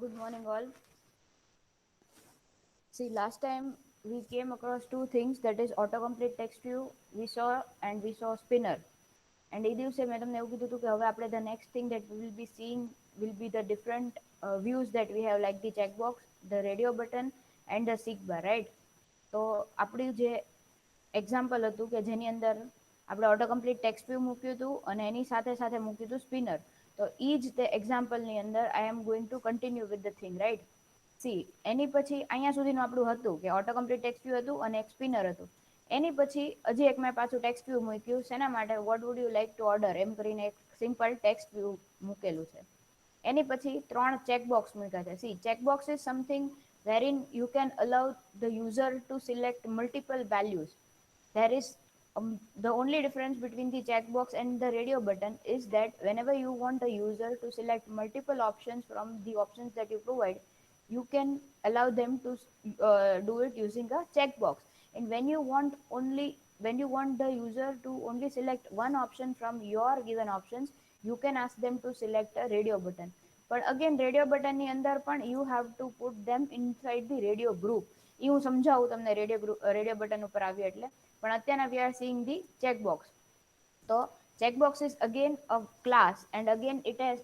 Good morning, all. See, last time we came across two things, that is autocomplete text view we saw and we saw spinner. And એ દિવસે મેં તમને એવું કીધું હતું કે હવે આપણે the next thing that we will be seeing will be the different views that we have, like the checkbox, the radio button and the seek bar, right? તો આપણું જે એક્ઝામ્પલ હતું કે જેની અંદર આપણે ઓટોકમ્પ્લીટ ટેક્સ્ટ વ્યૂ મૂક્યું હતું અને એની સાથે સાથે મૂક્યું હતું સ્પિનર. તો એ જ તે એક્ઝામ્પલની અંદર I am going to continue with the thing, right? See, એની પછી અહીંયા સુધીનું આપણું હતું કે ઓટોકમ્પ્લીટ ટેક્સ્ટ વ્યૂ હતું અને એક સ્પિનર હતું. એની પછી હજી એક મેં પાછું ટેક્સ્ટ વ્યૂ મૂક્યું, શેના માટે? What would you like to order, એમ કરીને એક સિમ્પલ ટેક્સ્ટ વ્યૂ મૂકેલું છે. એની પછી 3 ચેકબોક્સ મૂક્યા છે. C, checkbox is something wherein you can allow the user to select multiple values. There is the only difference between the checkbox and the radio button is that whenever you want a user to select multiple options from the options that you provide, you can allow them to do it using a checkbox. And when you want the user to only select one option from your given options, you can ask them to select a radio button. But again, radio button ની અંદર પણ you have to put them inside the radio group. એ હું સમજાવું તમને radio button ઉપર આવ્યો એટલે. પણ અત્યારના we are seeing the checkbox. તો checkbox is again a class and again it has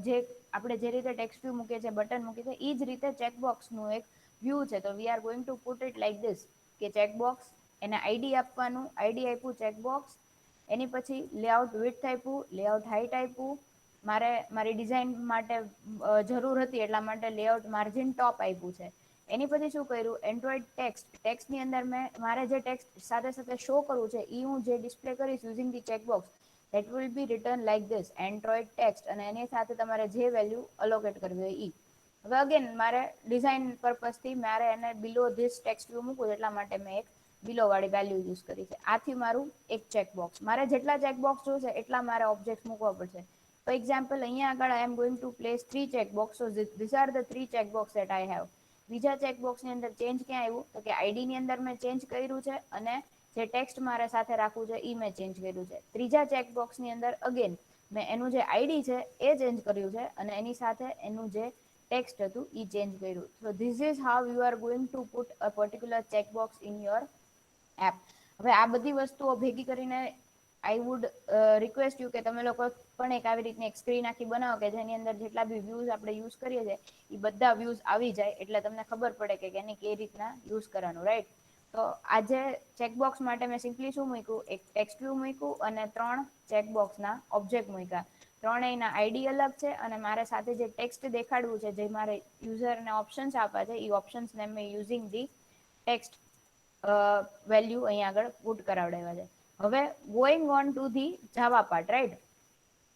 જે આપણે જે રીતે ટેક્સ્ટ વ્યૂ મૂકીએ છીએ, બટન મૂકીએ છીએ, એ જ રીતે ચેકબોક્સનું એક વ્યૂ છે. તો વી are going two put it like this કે ચેકબોક્સ, એને આઈડી આપવાનું, આઈડી આપ્યું ચેકબોક્સ, એની પછી લેઆઉટ વિડ્થ આપ્યું, લેઆઉટ હાઇટ આપ્યું, મારી ડિઝાઇન માટે જરૂર હતી એટલા માટે લેઆઉટ માર્જિન ટોપ આપ્યું છે. એની પછી શું કર્યું? એન્ડ્રોઈડ ટેક્સ્ટની અંદર મારે જે ટેક્સ્ટ સાથે સાથે શો કરવું છે એ હું જે ડિસ્પ્લે કરીશ using the checkbox, that will be written like this, Android text, અને એની સાથે તમારે જે વેલ્યુ અલોકેટ કરવી હોય એ. હવે અગેન મારે ડિઝાઇન પર્પઝથી મારે એને બિલો ધીસ ટેક્સ્ટ વ્યૂ મૂકવું એટલા માટે મેં એક બિલો વાળી વેલ્યુ યુઝ કરી છે. આથી મારું એક ચેકબોક્સ, મારે જેટલા ચેકબોક્સ જોશે એટલા મારે ઓબ્જેક્ટ મૂકવા પડશે. ફોર એક્ઝામ્પલ, અહીંયા આગળ I am going to place 3 checkbox, so these are the 3 checkbox that I have. બીજા ચેકબોક્સની અંદર ચેન્જ ક્યાં આવ્યું? તો કે આઈડીની અંદર મેં ચેન્જ કર્યું છે અને જે ટેક્સ્ટ મારે સાથે રાખવું છે એ મેં ચેન્જ કર્યું છે. ત્રીજા ચેકબોક્સની અંદર અગેન મેં એનું જે આઈડી છે એ ચેન્જ કર્યું છે અને એની સાથે એનું જે ટેક્સ્ટ હતું એ ચેન્જ કર્યું. So this is how you are going two put a particular checkbox in your app. હવે આ બધી વસ્તુઓ ભેગી કરીને આઈ વુડ રિક્વેસ્ટ યુ કે તમે લોકો પણ એક આવી રીતની એક સ્ક્રીન આખી બનાવો કે જેની અંદર જેટલા બી વ્યૂઝ આપણે યુઝ કરીએ છીએ એ બધા વ્યૂઝ આવી જાય, એટલે તમને ખબર પડે કે એને કઈ રીતના યુઝ કરવાનું, રાઈટ? તો આજે ચેકબોક્સ માટે મેં સિમ્પલી શું મૂક્યું? એક ટેક્સ્ટ વ્યૂ મૂક્યું અને 3 ચેકબોક્સના ઓબ્જેક્ટ મૂક્યા. ત્રણેયના આઈડી અલગ છે અને મારે સાથે જે ટેક્સ્ટ દેખાડવું છે, જે મારે યુઝરને ઓપ્શન્સ આપવા છે, એ ઓપ્શન્સને મેં યુઝિંગ ધી ટેક્સ્ટ વેલ્યુ અહીંયા આગળ પુટ કરાવડાવ્યા છે. હવે going on to the Java part, right?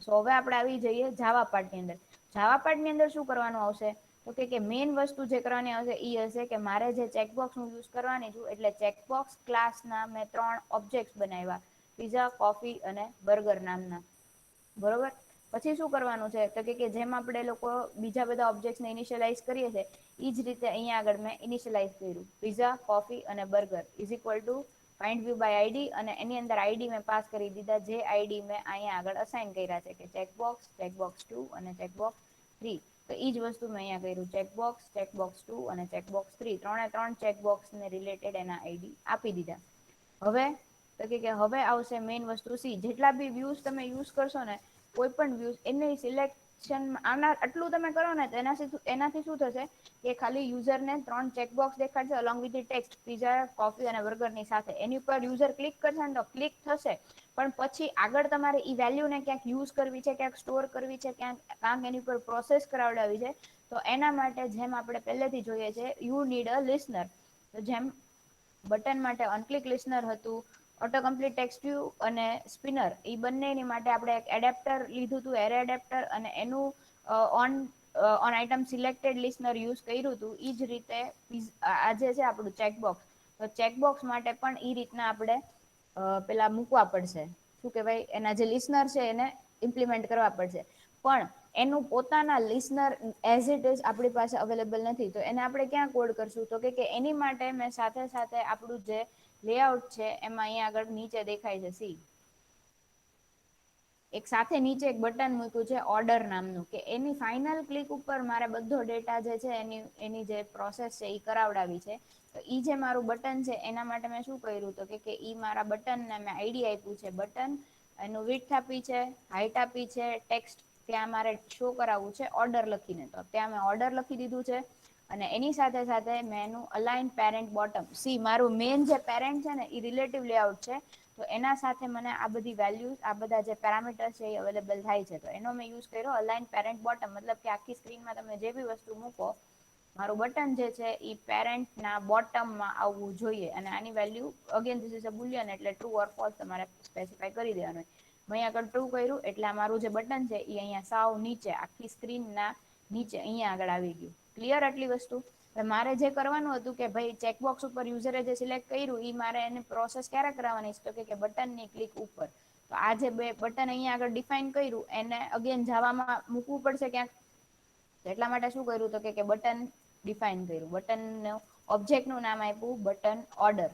So હવે આપણે આવી જઈએ જાવા પાર્ટની અંદર. જાવા પાર્ટની અંદર શું કરવાનું આવશે? તો કે મેઇન વસ્તુ જે કરવાની આવશે એ હશે કે મારે જે ચેકબોક્સ હું યુઝ કરવાની છું, એટલે ચેકબોક્સ ક્લાસના મેં 3 ઓબ્જેક્ટ્સ બનાવ્યા, પીઝા, કોફી અને બર્ગર નામના, બરોબર? પછી શું કરવાનું છે તો કે જેમ આપણે લોકો બીજા બધા ઓબ્જેક્ટ્સને ઇનિશિયલાઇઝ કરીએ છીએ એ જ રીતે અહીંયા આગળ મેં ઇનિશિયલાઇઝ કર્યું, પીઝા, કોફી અને burger is equal to find view by ID, અને એની અંદર આઈડી મેં પાસ કરી દીધા, જે આઈડી મેં અહીંયા આગળ અસાઇન કર્યા છે કે ચેકબોક્સ, ચેકબોક્સ 2 અને ચેકબોક્સ 3. તો એ જ વસ્તુ મેં અહીંયા કર્યું, ચેકબોક્સ, ચેકબોક્સ 2 અને ચેકબોક્સ 3, ત્રણે 3 ચેકબોક્સને રિલેટેડ એના આઈડી આપી દીધા. હવે તો કે હવે આવશે મેઇન વસ્તુ સી. જેટલા બી વ્યૂઝ તમે યુઝ કરશો ને, કોઈ પણ વ્યૂઝ એની સિલેક્શન આટલું તમે કરો ને તો એનાથી શું થશે કે ખાલી યુઝરને 3 ચેકબોક્સ દેખાડશે along with the text, pizza, coffee અને બર્ગરની સાથે. એની ઉપર યુઝર ક્લિક કરશે ને તો ક્લિક થશે, પણ પછી આગળ તમારે ઈ વેલ્યુને ક્યાંક યુઝ કરવી છે, ક્યાંક સ્ટોર કરવી છે, ક્યાંક એની ઉપર પ્રોસેસ કરાવડાવી છે, તો એના માટે જેમ આપણે પહેલેથી જોઈએ છે, યુ નીડ અ લિસનર. તો જેમ બટન માટે ઓનક્લિક લિસનર હતું, ઓટો કમ્પ્લીટ ટેક્સ્ટ વ્યૂ અને સ્પિનર, એ બંનેની માટે આપણે એક એડેપ્ટર લીધું હતું, એરે એડેપ્ટર, અને એનું on item selected listener use કર્યું હતું. એ જ રીતે આજે છે આપણું ચેકબોક્સ. તો ચેકબોક્સ માટે પણ એ રીતના આપણે પેલા મૂકવા પડશે, શું કહેવાય, એના જે લિસનર છે એને ઇમ્પ્લિમેન્ટ કરવા પડશે. પણ એનું પોતાના લિસનર એઝ ઇટ ઇઝ આપણી પાસે અવેલેબલ નથી, તો એને આપણે ક્યાં કોડ કરશું? તો કે એની માટે મેં સાથે સાથે આપણું જે લેઆઉટ છે એમાં અહીંયા આગળ નીચે દેખાય છે સી, એક સાથે નીચે એક બટન મૂક્યું છે ઓર્ડર નામનું, કે એની ફાઇનલ ક્લિક ઉપર મારે બધો ડેટા જે છે એની જે પ્રોસેસ છે એ કરાવડાવી છે. તો એ જે મારું બટન છે એના માટે મેં શું કર્યું તો કે એ મારા બટનને મેં આઈડી આપ્યું છે બટન, એનું વિડ્થ આપી છે, હાઈટ આપી છે, ટેક્સ્ટ ત્યાં મારે શો કરાવવું છે ઓર્ડર લખીને, તો ત્યાં મેં ઓર્ડર લખી દીધું છે. અને એની સાથે સાથે મેં એનું અલાઇન પેરેન્ટ બોટમ, સી મારું મેન જે પેરેન્ટ છે ને એ રિલેટિવ લેઆઉટ છે, તો એના સાથે મને આ બધી વેલ્યુઝ આ બધા જે પેરામીટર્સ છે એ અવેલેબલ થાય છે. તો એનો મેં યુઝ કર્યો અલાઇન પેરેન્ટ બોટમ, મતલબ કે આખી સ્ક્રીનમાં તમે જે બી વસ્તુ મૂકો મારું બટન જે છે એ પેરેન્ટના બોટમમાં આવવું જોઈએ. અને આની value again this is a Boolean, એટલે ટ્રુ ઓર ફોલ્સ તમારે સ્પેસિફાઈ કરી દેવાનું. મેં અહીંયા આગળ ટ્રુ કર્યું એટલે આ મારું જે બટન છે એ અહીંયા સાવ નીચે આખી સ્ક્રીનના નીચે અહીંયા આગળ આવી ગયું. ક્લિયર આટલી વસ્તુ? મારે જે કરવાનું હતું કે ભાઈ ચેકબોક્સ ઉપર યુઝરે જે સિલેક્ટ કર્યું એ મારે એને પ્રોસેસ ક્યારે કરાવવાની છે, તો કે બટનની ક્લિક ઉપર. તો આ જે બે બટન અહીંયા આગળ ડિફાઈન કર્યું એને અગેન જાવામાં મૂકવું પડશે ક્યાંક, એટલા માટે શું કર્યું તો કે બટન ડિફાઈન કર્યું, બટન ઓબ્જેક્ટનું નામ આપ્યું બટન ઓર્ડર.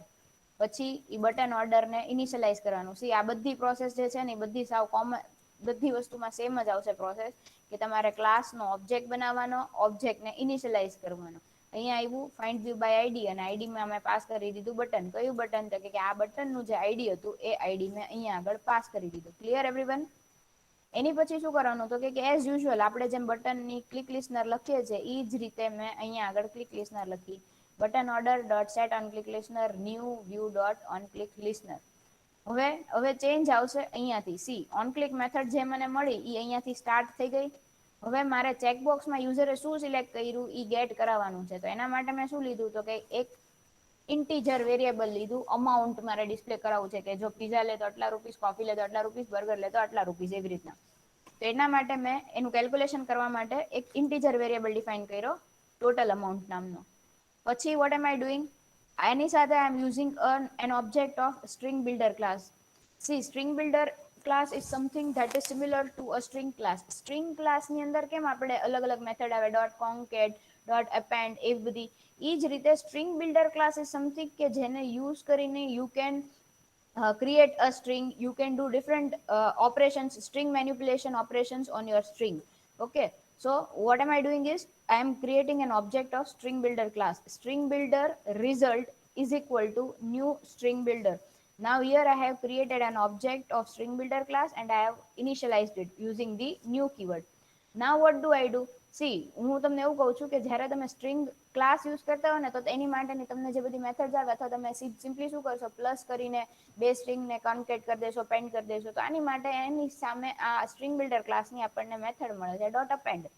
પછી એ બટન ઓર્ડરને ઇનિશિયલાઇઝ કરવાનું. સી આ બધી પ્રોસેસ જે છે ને એ બધી સાવ કોમન, બધી વસ્તુમાં સેમ જ આવશે પ્રોસેસ, કે તમારે ક્લાસનો ઓબ્જેક્ટ બનાવવાનો, ઓબ્જેક્ટને ઇનિશિયલાઇઝ કરવાનો. અહીંયા આવ્યું ફાઇન્ડ વ્યૂ બાય આઈડી, અને આઈડીમાં અમે પાસ કરી દીધું બટન. કયું બટન? તો કે આ બટનનું જે આઈડી હતું એ આઈડી મેં અહીંયા આગળ પાસ કરી દીધું. Clear everyone? એની પછી શું કરવાનું તો કે એઝ યુઝ્યુઅલ આપણે જેમ બટનની ક્લિક લિસ્નર લખીએ છીએ એ જ રીતે મેં અહીંયા આગળ ક્લિક લિસ્નર લખી, button order dot set on click listener new view dot on click listener. હવે ચેન્જ આવશે અહીંયાથી. સી ઓન ક્લિક મેથડ જે મને મળી એ અહીંયાથી સ્ટાર્ટ થઈ ગઈ. હવે મારે ચેકબોક્સમાં યુઝરે શું સિલેક્ટ કર્યું એ ગેટ કરાવવાનું છે. તો એના માટે મેં શું લીધું તો કે એક ઇન્ટીજર વેરિયેબલ લીધું, અમાઉન્ટ મારે ડિસ્પ્લે કરાવવું છે, કે જો પીઝા લે તો આટલા રૂપીસ, કોફી લે તો આટલા રૂપીસ, બર્ગર લે તો આટલા રૂપીસ, એવી રીતના. તો એના માટે મેં એનું કેલ્ક્યુલેશન કરવા માટે એક ઇન્ટીજર વેરિયેબલ ડિફાઈન કર્યો ટોટલ અમાઉન્ટ નામનો. પછી વોટ એમ આઈ ડુઈંગ, એની સાથે I am using an object of string builder class. See string builder class is something that is similar to a string class. String ક્લાસની અંદર કેમ આપણે અલગ અલગ મેથડ આવે, ડોટ કોન્કેટ, ડોટ એપેન્ડ, એવી બધી, એ જ રીતે string builder class is something કે જેને યુઝ કરીને you can create a string, you can do different operations, string manipulation operations on your string. Okay, so what am I doing is I am creating an object of string builder class. String builder result is equal to new string builder. Now here I have created an object of string builder class and I have initialized it using the new keyword. Now what do I do? C હું તમને એવું કહું છું કે જ્યારે તમે string class use કરતા હોય ને તો એની માટેની તમને જે બધી મેથડ્સ આવે, અથવા તમે સિમ્પલી શું કરશો, પ્લસ કરીને બે સ્ટ્રિંગને કોન્કેટ કરી દેશો, પેન્ડ કરી દેશો. તો આની માટે એની સામે આ સ્ટ્રિંગ બિલ્ડર ક્લાસની આપણને મેથડ મળે છે ડોટ અપેન્ડ.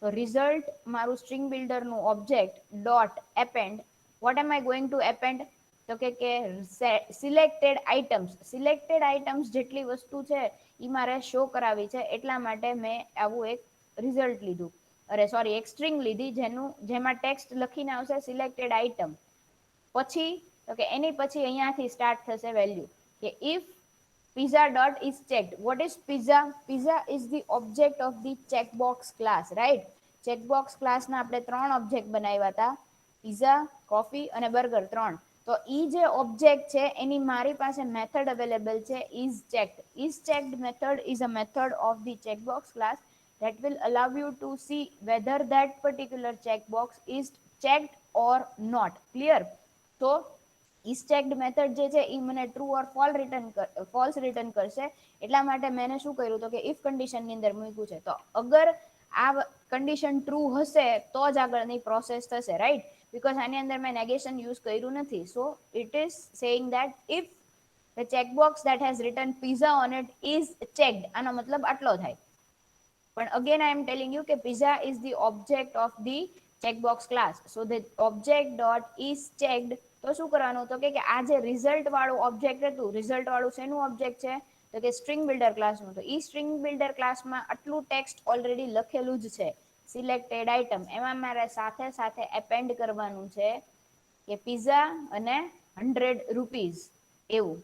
તો રિઝલ્ટ મારું સ્ટ્રિંગ બિલ્ડરનું object dot append. What am I going to append તો કે સિલેક્ટેડ આઇટમ્સ, સિલેક્ટેડ આઇટમ્સ જેટલી વસ્તુ છે એ મારે શો કરાવી છે, એટલા માટે મેં આવું એક રિઝલ્ટ લીધું, અરે સોરી એક સ્ટ્રિંગ લીધી જેમાં ટેક્સ્ટ લખીને આવશે સિલેક્ટેડ આઇટમ. પછી તો કે એની પછી અહીંયાથી સ્ટાર્ટ થશે વેલ્યુ, કે if pizza dot is checked. What is pizza? Pizza is the object of the checkbox class, right? checkbox class ના આપણે ત્રણ ઓબ્જેક્ટ બનાવ્યા હતા, pizza, coffee અને burger, ત્રણ. તો ઈ જે ઓબ્જેક્ટ છે એની મારી પાસે મેથડ અવેલેબલ છે is checked. is checked method is a method of the checkbox class that will allow you to see whether that particular checkbox is checked or not. Clear? તો is checked method જે છે એ મને true or false return કરશે. એટલા માટે મેં શું કર્યું તો કે ઇફ કન્ડિશનની અંદર મૂક્યું છે. તો અગર આ કન્ડિશન ટ્રુ હશે તો જ આગળની પ્રોસેસ થશે, રાઈટ? બીકોઝ આની અંદર મેં નેગેશન યુઝ કર્યું નથી. So it is saying that if the checkbox that has written pizza on it is checked, આનો મતલબ આટલો થાય. પણ again I am telling you કે pizza is the object of the checkbox class. So the object dot is checked. તો શું કરવાનું તો કે આ જે રિઝલ્ટ વાળું ઓબ્જેક્ટ હતું, રિઝલ્ટ વાળું શેનું ઓબ્જેક્ટ છે તો કે સ્ટ્રિંગ બિલ્ડર ક્લાસનું. તો ઈ સ્ટ્રિંગ બિલ્ડર ક્લાસમાં આટલું ટેક્સ્ટ ઓલરેડી લખેલું જ છે, સિલેક્ટેડ આઇટમ. એમાં મારે સાથે સાથે એપેન્ડ કરવાનું છે કે પિઝા અને 100 રૂપીઝ એવું.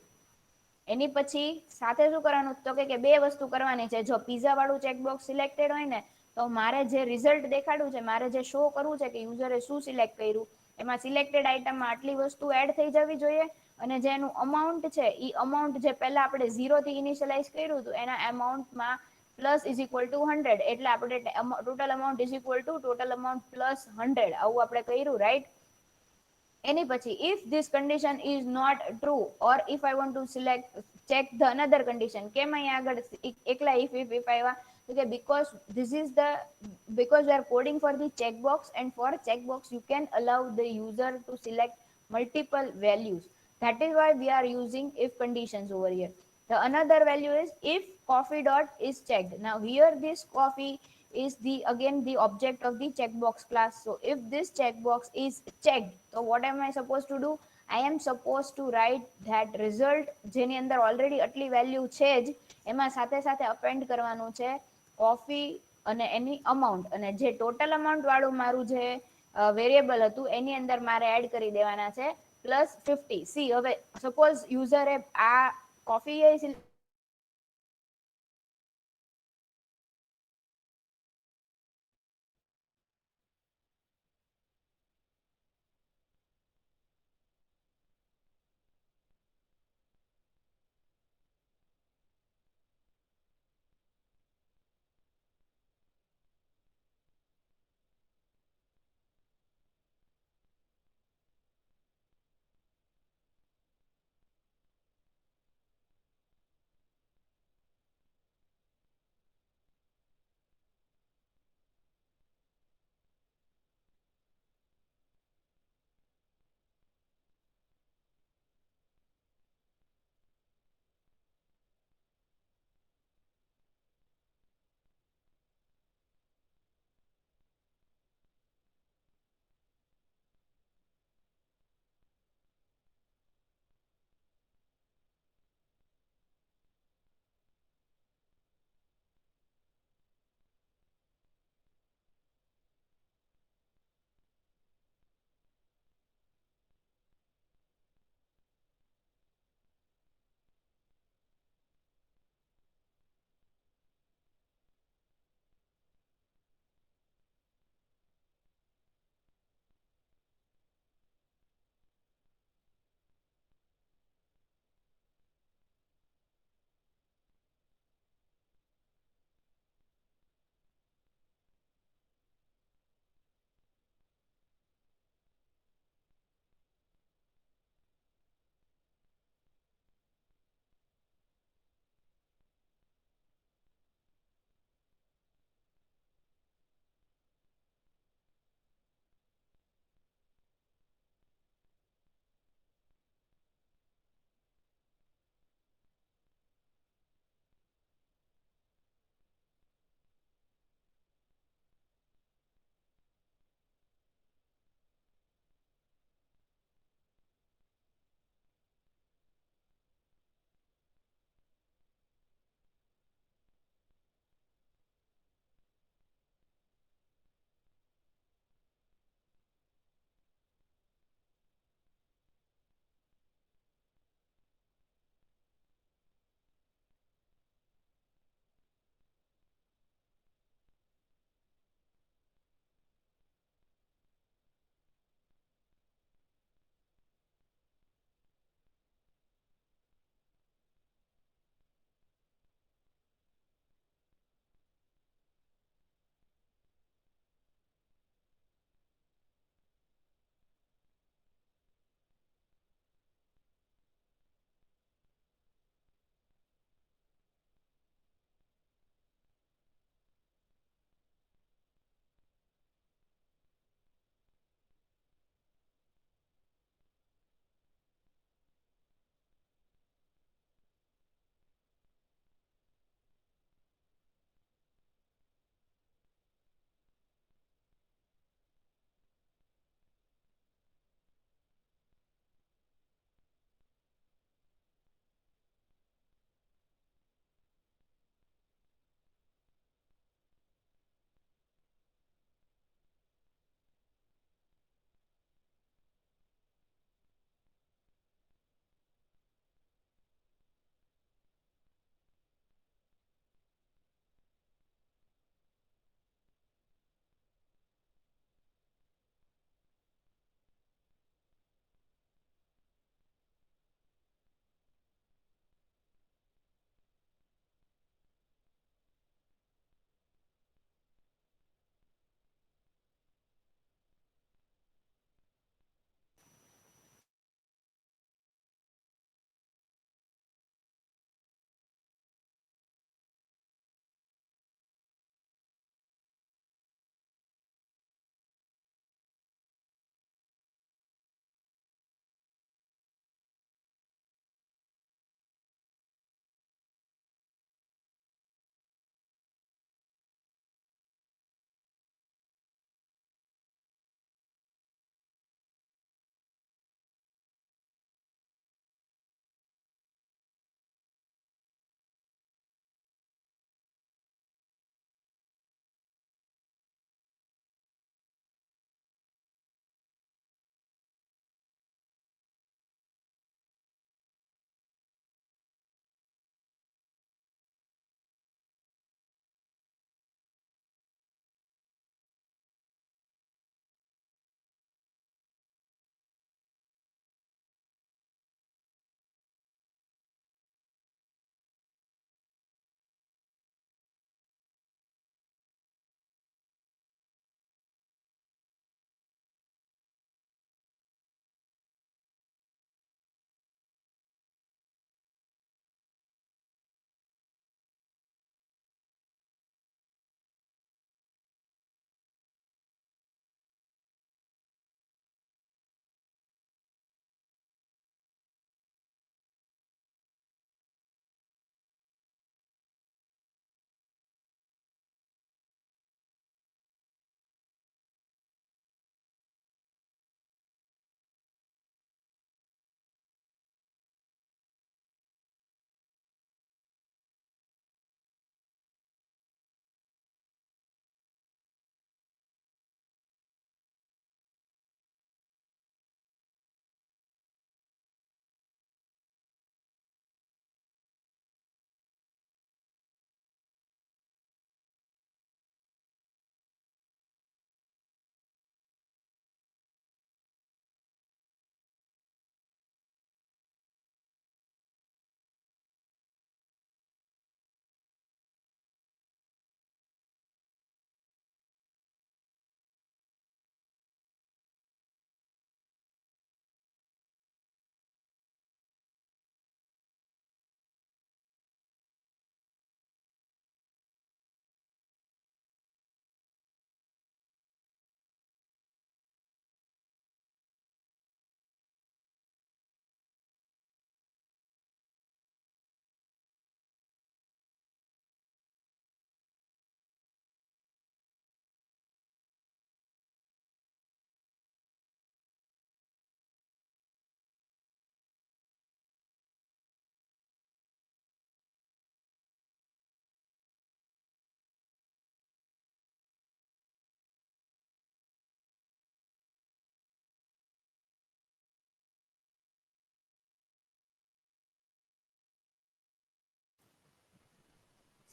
એની પછી સાથે શું કરવાનું તો કે બે વસ્તુ કરવાની છે. જો પીઝા વાળું ચેકબોક્સ સિલેક્ટેડ હોય ને તો મારે જે રિઝલ્ટ દેખાડવું છે, મારે જે શો કરવું છે કે યુઝરે શું સિલેક્ટ કર્યું, એમાં સિલેક્ટેડ આઇટમમાં આટલી વસ્તુ એડ થઈ જવી જોઈએ. અને જે એનું અમાઉન્ટ છે એ અમાઉન્ટ જે પહેલા આપણે 0 થી ઇનિશિયલાઇઝ કર્યું હતું એના અમાઉન્ટમાં પ્લસ ઇઝ ઇક્વલ ટુ 100, એટલે આપણે total amount is equal two total amount plus 100 આવું આપણે કર્યું, રાઈટ. એની પછી if this condition is not true or if I want to select check the another condition, કેમ અહીંયા આગળ એકલા if આવ્યા તો કે because we are coding for the checkbox, and for checkbox you can allow the user to select multiple values. That is why we are using if conditions over here. The another value is if coffee dot is checked. Now here this coffee is the again the object of the checkbox class. So if this checkbox is checked, so what am I supposed to do? I am supposed to write that result જેની અંદર already આટલી value છે જ એમાં સાથે સાથે append કરવાનું છે કોફી અને એની અમાઉન્ટ, અને જે ટોટલ અમાઉન્ટ વાળું મારું જે વેરિયેબલ હતું એની અંદર મારે એડ કરી દેવાના છે +50. સી હવે સપોઝ યુઝરે આ coffee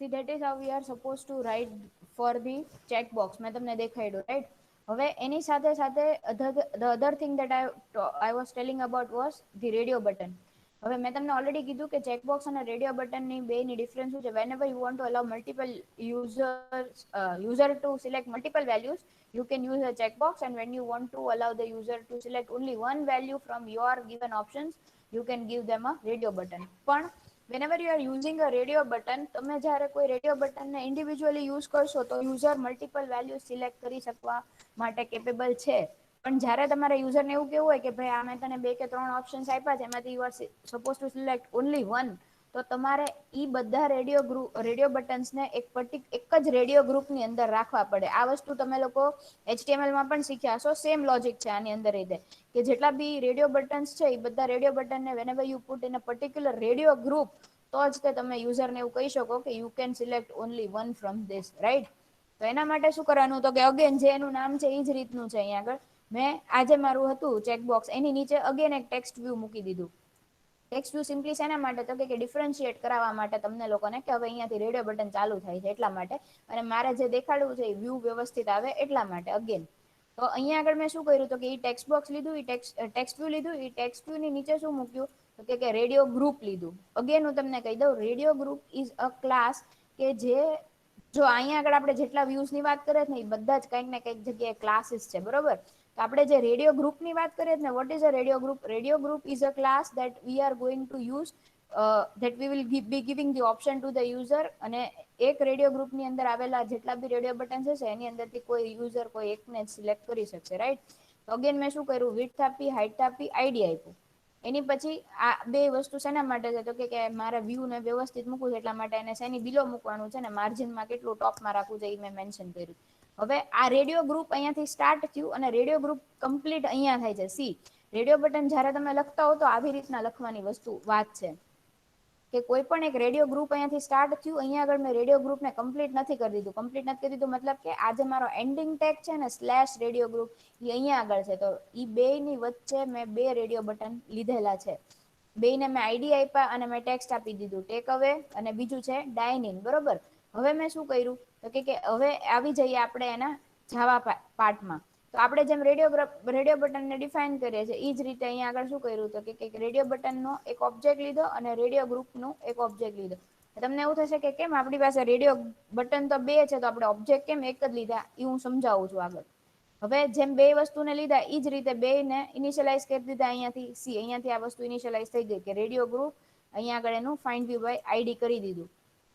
See, that is how we are supposed to write for the checkbox. મેં તમને દેખાડ્યું, right? હવે એની સાથે સાથે the other thing that I was telling about was the radio button. હવે મેં તમને ઓલરેડી કીધું કે ચેકબોક્સ અને રેડિયો બટનની બેની ડિફરન્સ શું છે. whenever you want to allow multiple user to select multiple values, you can use a checkbox, and when you want to allow the user to select only one value from your given options, you can give them a radio button. પણ whenever you are using a radio button, તમે જ્યારે કોઈ radio બટનને individually use કરશો તો user multiple value select કરી શકવા માટે કેપેબલ છે. પણ જ્યારે તમારે યુઝરને એવું કેવું હોય કે ભાઈ આ મેં તને 2 કે 3 ઓપ્શન્સ આપ્યા છે, એમાંથી you are suppose two select only one, તો તમારે ઈ બધા રેડિયો બટન્સને એક જ રેડિયો ગ્રુપની અંદર રાખવા પડે. આ વસ્તુ તમે લોકો HTML માં પણ શીખ્યા હશો. સેમ લોજિક છે આની અંદર રીતે કે જેટલા બી રેડિયો બટન્સ છે એ બધા રેડિયો બટનને whenever you put in a particular radio group, તો જ તે તમે યુઝરને એવું કહી શકો કે you can select only one from this, right? તો એના માટે શું કરવાનું, તો કે અગેન જે એનું નામ છે એ જ રીતનું છે. અહીંયા આગળ મેં આજે મારું હતું ચેકબોક્સ, એની નીચે અગેન એક ટેક્સ્ટ વ્યૂ મૂકી દીધું. ટેક્સ્ટ વ્યૂ સિમ્પલી શેના માટે, તો કે ડિફરન્શિએટ કરાવવા માટે તમને લોકોને કે હવે અહીંયાથી રેડિયો બટન ચાલુ થાય છે એટલા માટે, અને મારે જે દેખાડવું છે એ વ્યૂ વ્યવસ્થિત આવે એટલા માટે અગેન. તો અહીંયા આગળ મેં શું કર્યું, તો કે એ ટેક્સ્ટ બોક્સ લીધું, એ ટેક્સ્ટ વ્યૂ લીધું, એ ટેક્સ્ટ વ્યૂની નીચે શું મૂક્યું, તો કે રેડિયો ગ્રુપ લીધું. અગેન હું તમને કહી દઉં, radio group is a class કે જે, જો અહીંયા આગળ આપણે જેટલા વ્યૂઝની વાત કરીએ ને એ બધા જ કંઈક ને કંઈક જગ્યાએ ક્લાસીસ છે, બરોબર? તો આપણે જે રેડિયો ગ્રુપની વાત કરીએ ને, what is a radio group? Radio group is a class that we are going to use, that we will be giving the option to the user. અને એક રેડિયો ગ્રુપની અંદર આવેલા જેટલા બી રેડિયો બટન હશે એની અંદરથી કોઈ યુઝર કોઈ એકને સિલેક્ટ કરી શકશે, રાઈટ? તો અગેન મેં શું કર્યું, વિડ્થ આપી, હાઇટ આપી, આઈડી આપ્યું. એની પછી આ બે વસ્તુ શેના માટે છે, તો કે મારે વ્યૂ ને વ્યવસ્થિત મૂકવું છે એટલા માટે એને શેની બિલો મૂકવાનું છે ને માર્જિનમાં કેટલું ટોપમાં રાખવું છે એ મેં મેન્શન કર્યું. હવે આ રેડિયો ગ્રુપ અહીંયાથી સ્ટાર્ટ થયું અને રેડિયો ગ્રુપ કમ્પ્લીટ અહીંયા થાય છે. સી, રેડિયો બટન જ્યારે તમે લખતા હો તો આવી રીતના લખવાની વાત છે કે કોઈ પણ એક રેડિયો ગ્રુપ અહીંયાથી સ્ટાર્ટ થયું. અહીંયા આગળ મેં રેડિયો ગ્રુપને કમ્પ્લીટ નથી કરી દીધું. કમ્પ્લીટ નથી કરી દીધું મતલબ કે આ જે મારો એન્ડિંગ ટેગ છે ને સ્લેશ રેડિયો ગ્રુપ, એ અહીંયા આગળ છે. તો એ બેની વચ્ચે મેં 2 રેડિયો બટન લીધેલા છે. બેને મેં આઈડી આપ્યા અને મેં ટેક્સ્ટ આપી દીધું ટેક અવે, અને બીજું છે ડાઇન ઇન, બરોબર? હવે મેં શું કર્યું, તો કે હવે આવી જઈએ આપણે એના જાવા પાર્ટમાં. તો આપણે જેમ રેડિયો બટનને ડિફાઇન કરીએ છીએ એ જ રીતે અહીંયા આગળ શું કર્યું, તો કે રેડિયો બટનનો એક ઓબ્જેક્ટ લીધો અને રેડિયો ગ્રુપનું એક ઓબ્જેક્ટ લીધો. તમને એવું થશે કે કેમ આપણી પાસે રેડિયો બટન તો 2 છે તો આપણે ઓબ્જેક્ટ કેમ એક જ લીધા, એ હું સમજાવું છું આગળ. હવે જેમ 2 વસ્તુને લીધા એ જ રીતે 2ને ઇનિશિયલાઇઝ કરી દીધા. અહીંયાથી સી, અહીંયાથી આ વસ્તુ ઇનિશિયલાઇઝ થઈ ગઈ કે રેડિયો ગ્રુપ, અહીંયા આગળ એનું ફાઇન્ડ વ્યૂ બાય આઈડી કરી દીધું.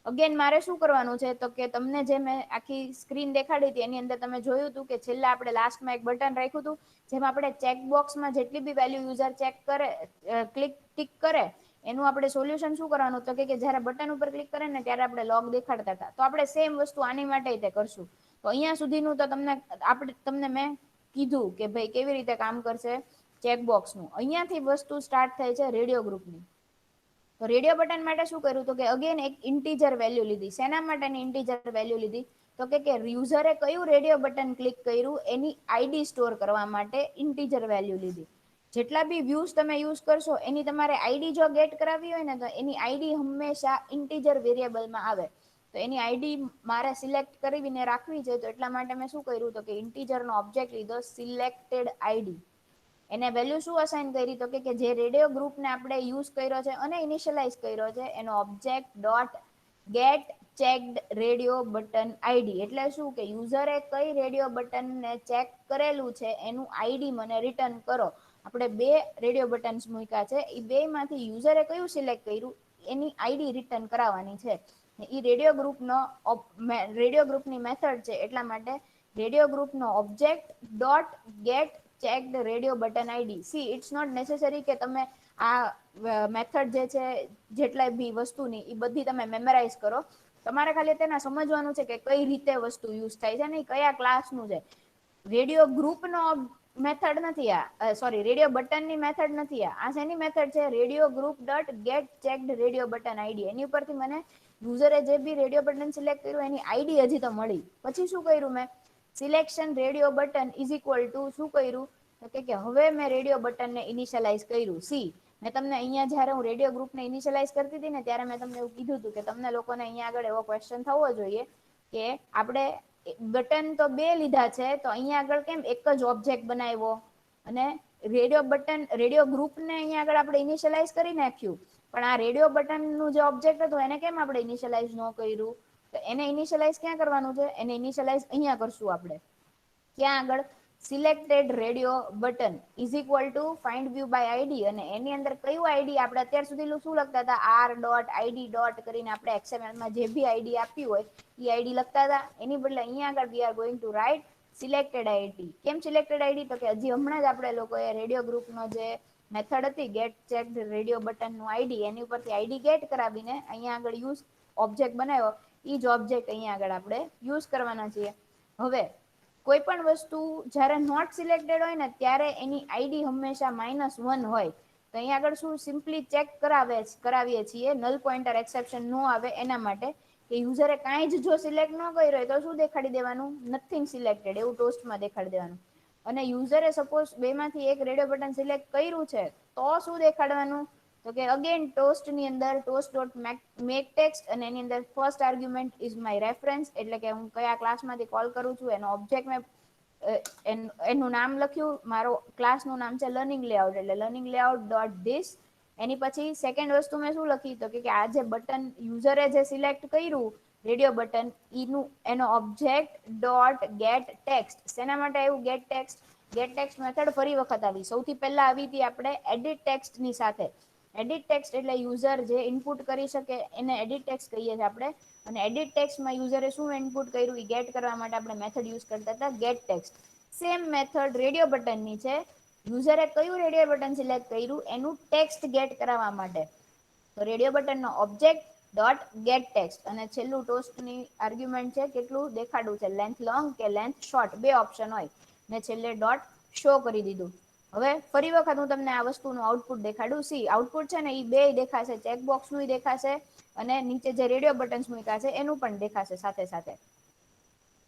અગેન મારે શું કરવાનું છે, તો કે તમને જે મેં આખી સ્ક્રીન દેખાડી હતી એની અંદર તમે જોયું હતું કે છેલ્લે આપણે લાસ્ટમાં એક બટન રાખ્યું હતું જેમ આપણે ચેકબોક્સમાં જેટલી બી વેલ્યુ યુઝર ચેક કરે, ટિક કરે, એનું આપણે સોલ્યુશન શું કરવાનું, તો કે જ્યારે બટન ઉપર ક્લિક કરે ને ત્યારે આપણે લોગ દેખાડતા હતા. તો આપણે સેમ વસ્તુ આની માટે તે કરશું. તો અહીંયા સુધીનું તો તમને મેં કીધું કે ભાઈ કેવી રીતે કામ કરશે ચેકબોક્સનું. અહીંયાથી વસ્તુ સ્ટાર્ટ થાય છે રેડિયો ગ્રુપની. તો રેડિયો બટન માટે શું કર્યું, તો કે અગેન એક ઇન્ટીજર વેલ્યુ લીધી. શેના માટેની ઇન્ટીજર વેલ્યુ લીધી, તો કે યુઝરે કયું રેડિયો બટન ક્લિક કર્યું એની આઈડી સ્ટોર કરવા માટે ઇન્ટીજર વેલ્યુ લીધી. જેટલા બી વ્યૂઝ તમે યુઝ કરશો એની તમારે આઈડી જો ગેટ કરાવી હોય ને તો એની આઈડી હંમેશા ઇન્ટીજર વેરિયેબલમાં આવે. તો એની આઈડી મારે સિલેક્ટ કરીને રાખવી છે, તો એટલા માટે મેં શું કર્યું, તો કે ઇન્ટીજરનો ઓબ્જેક્ટ લીધો સિલેક્ટેડ આઈડી. એને વેલ્યુ શું અસાઇન કરી, તો કે જે રેડિયો ગ્રુપને આપણે યુઝ કર્યો છે અને ઇનિશિયલાઇઝ કર્યો છે એનો object dot get checked radio button ID. એટલે શું કે યુઝરે કઈ રેડિયો બટનને ચેક કરેલું છે એનું આઈડી મને રિટર્ન કરો. આપણે 2 રેડિયો બટન્સ મૂક્યા છે, એ 2 માંથી યુઝરે કયું સિલેક્ટ કર્યું એની આઈડી રિટર્ન કરાવવાની છે. એ રેડિયો ગ્રુપની મેથડ છે એટલા માટે રેડિયો ગ્રુપનો object dot get checked radio button ID. See, it's not necessary કે તમે આ મેથડ જે છે જેટલા બી વસ્તુની એ બધી તમે મેમરાઇઝ કરો. તમારે ખાલી તેના સમજવાનું છે કે કઈ રીતે વસ્તુ યુઝ થાય છે ને કયા ક્લાસનું છે. રેડિયો ગ્રુપનો મેથડ નથી આ, સોરી રેડિયો બટનની મેથડ નથી આ શેની મેથડ છે, radio group dot get checked radio button ID. એની ઉપરથી મને યુઝરે જે બી રેડિયો બટન સિલેક્ટ કર્યું એની આઈડી હજી તો મળી. પછી શું કર્યું મેં, selection radio button is equal two શું કર્યું, તો કે હવે મેં રેડિયો બટનને ઇનિશિયલાઇઝ કર્યું. સી, મેં તમને અહીંયા જ્યારે હું રેડિયો ગ્રુપને ઇનિશિયલાઇઝ કરતી હતી ને ત્યારે મેં તમને એવું કીધું હતું કે તમને લોકોને અહીંયા આગળ એવો ક્વેશ્ચન થવો જોઈએ કે આપણે બટન તો બે લીધા છે તો અહીંયા આગળ કેમ એક જ ઓબ્જેક્ટ બનાવ્યો અને રેડિયો ગ્રુપને અહીંયા આગળ આપણે ઇનિશિયલાઇઝ કરી નાખ્યું, પણ આ રેડિયો બટનનું જે ઓબ્જેક્ટ હતું એને કેમ આપણે ઇનિશિયલાઇઝ ન કર્યું? તો એને ઇનિશિયલાઇઝ ક્યાં કરવાનું છે? એને ઇનિશિયલાઇઝ અહીંયા કરશું આપણે. ક્યાં આગળ? Selected radio button is equal to find view by ID, અને એની અંદર કયું આઈડી આપણે અત્યાર સુધી શું લખતા હતા? આર ડોટ આઈડી ડોટ કરીને આપણે એક્સએમએલમાં જે બી આઈડી આપી હોય એ આઈડી લખતા હતા. એની બદલે અહીંયા આગળ we are going to write selected ID. કેમ સિલેક્ટેડ આઈડી? તો કે હજી હમણાં જ આપણે લોકોએ રેડિયો ગ્રુપનો જે મેથડ હતી ગેટ ચેક રેડિયો બટનનું આઈડી, એની ઉપરથી આઈડી ગેટ કરાવીને અહીંયા આગળ યુઝ ઓબ્જેક્ટ બનાવ્યો. એ જ ઓબ્જેક્ટ અહીંયા આગળ આપણે યુઝ કરવાના છીએ. હવે કોઈ પણ વસ્તુ જ્યારે નોટ સિલેક્ટેડ હોય ને ત્યારે એની આઈડી હંમેશા -1 હોય. તો અહીંયા આગળ શું સિમ્પલી ચેક કરાવીએ છીએ નલ પોઇન્ટર એક્સેપ્શન ન આવે એના માટે કે યુઝરે કાંઈ જ જો સિલેક્ટ ન કર્યો હોય તો શું દેખાડી દેવાનું? નથિંગ સિલેક્ટેડ એવું ટોસ્ટમાં દેખાડી દેવાનું. અને યુઝરે સપોઝ બેમાંથી એક રેડિયો બટન સિલેક્ટ કર્યું છે તો શું દેખાડવાનું? તો કે અગેન ટોસ્ટની અંદર ટોસ્ટ ડોટ મેક ટેક્સ્ટ અને એની અંદર first argument is my reference, એટલે કે હું કયા ક્લાસમાંથી કોલ કરું છું એનો ઓબ્જેક્ટ મેં એનું નામ લખ્યું. મારો ક્લાસનું નામ છે લર્નિંગ લેઆઉટ, એટલે લર્નિંગ લેઆઉટ ડોટ ધીસ. એની પછી સેકન્ડ વસ્તુ મેં શું લખી? તો કે આ જે બટન યુઝરે જે સિલેક્ટ કર્યું રેડિયો બટન એનો ઓબ્જેક્ટ ડોટ ગેટ ટેક્સ્ટ. શેના માટે આવ્યું get text? Get text method ફરી વખત આવી. સૌથી પહેલા આવી હતી આપણે એડિટ ટેક્સ્ટની સાથે. એડિટ ટેક્સ્ટ એટલે યુઝર જે ઇનપુટ કરી શકે એને એડિટ ટેક્સ્ટ કહીએ છીએ આપણે. અને એડિટ ટેક્સ્ટમાં યુઝરે શું ઇનપુટ કર્યું એ ગેટ કરવા માટે આપણે મેથડ યુઝ કરતા હતા get text. Same method radio બટનની છે. યુઝરે કયું રેડિયો બટન સિલેક્ટ કર્યું એનું ટેક્સ્ટ ગેટ કરાવવા માટે. તો રેડિયો બટનનો ઓબ્જેક્ટ ડોટ ગેટ ટેક્સ્ટ, અને છેલ્લું ટોસ્ટની આર્ગ્યુમેન્ટ છે કેટલું દેખાડવું છે, લેન્થ લોંગ કે લેન્થ શોર્ટ, બે ઓપ્શન હોય ને છેલ્લે ડોટ શો કરી દીધું. હવે ફરી વખત હું તમને આ વસ્તુનું આઉટપુટ દેખાડું. સી આઉટપુટ છે ને એ બે દેખાશે, ચેકબોક્સનું દેખાશે અને નીચે જે રેડિયો બટન્સ મૂક્યા છે એનું પણ દેખાશે સાથે સાથે.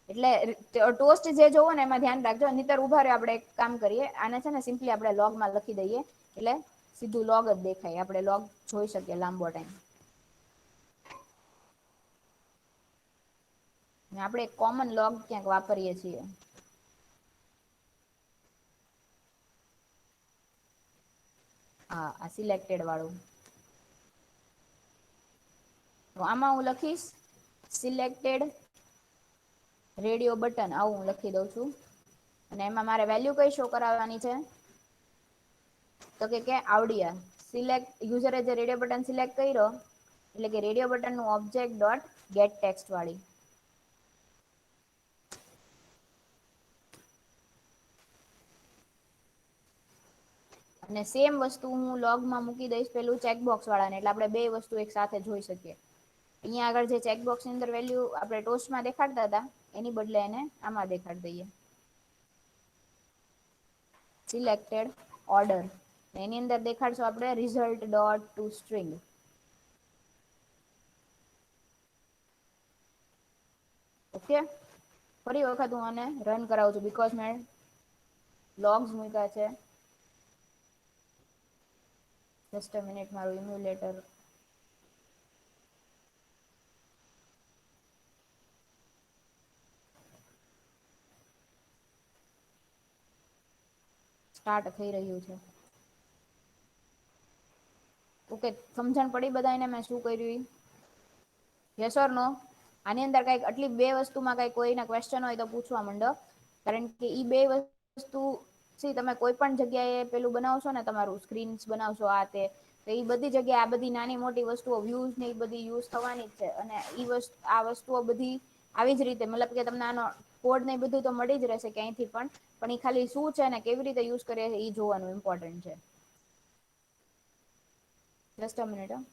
એટલે ટોસ્ટ જે જોવો ને એમાં ધ્યાન રાખજો. નહીતર ઉભા રહ્યો, આપણે એક કામ કરીએ, આને છે ને સિમ્પલી આપણે લોગમાં લખી દઈએ એટલે સીધું લોગ જ દેખાય, આપણે લોગ જોઈ શકીએ લાંબો ટાઈમ. આપણે કોમન લોગ ક્યાંક વાપરીએ છીએ. હા, આ સિલેક્ટેડ વાળું. તો આમાં હું લખીશ સિલેક્ટેડ રેડિયો બટન, આવું હું લખી દઉં છું. અને એમાં મારે વેલ્યુ કઈ શો કરાવવાની છે? તો કે આવડિયા સિલેક્ટ યુઝરે જે રેડિયો બટન સિલેક્ટ કર્યો એટલે કે રેડિયો બટનનું ઓબ્જેક્ટ ડોટ ગેટ ટેક્સ્ટ વાળી. અને સેમ વસ્તુ હું લોગમાં મૂકી દઈશ પેલું ચેકબોક્સ વાળાને, એટલે આપણે બે વસ્તુ એક સાથે જોઈ શકીએ. અહીંયા આગળ જે ચેકબોક્સની અંદર વેલ્યુ આપણે ટોસ્ટમાં દેખાડતા હતા એની બદલે એને આમાં દેખાડી દઈએ. સિલેક્ટેડ ઓર્ડર, એની અંદર દેખાડશું આપણે result dot to string. Okay, ફરી વખત હું આને રન કરાવું છું બીકોઝ મેં લોગ્સ મૂક્યા છે. જસ્ટ અ મિનિટ, મારું ઇમ્યુલેટર સ્ટાર્ટ થઈ રહ્યું છે. ઓકે, સમજણ પડી બધાને મેં શું કર્યું? યસ ઓર નો? આની અંદર કઈક આટલી બે વસ્તુમાં કઈ કોઈના ક્વેશ્ચન હોય તો પૂછવા માંડો, કારણ કે ઈ બે વસ્તુ તમે કોઈ પણ જગ્યાએ પેલું બનાવશો ને, તમારું સ્ક્રીન્સ બનાવશો આ તે, તો એ બધી જગ્યાએ આ બધી નાની મોટી વસ્તુઓ વ્યુઝ ને એ બધી યુઝ થવાની જ છે. અને આ વસ્તુઓ બધી આવી જ રીતે, મતલબ કે તમને આનો કોડ ને બધું તો મળી જ રહેશે ક્યાંયથી પણ એ ખાલી શું છે ને કેવી રીતે યુઝ કરે એ જોવાનું ઇમ્પોર્ટન્ટ છે. Just a minute.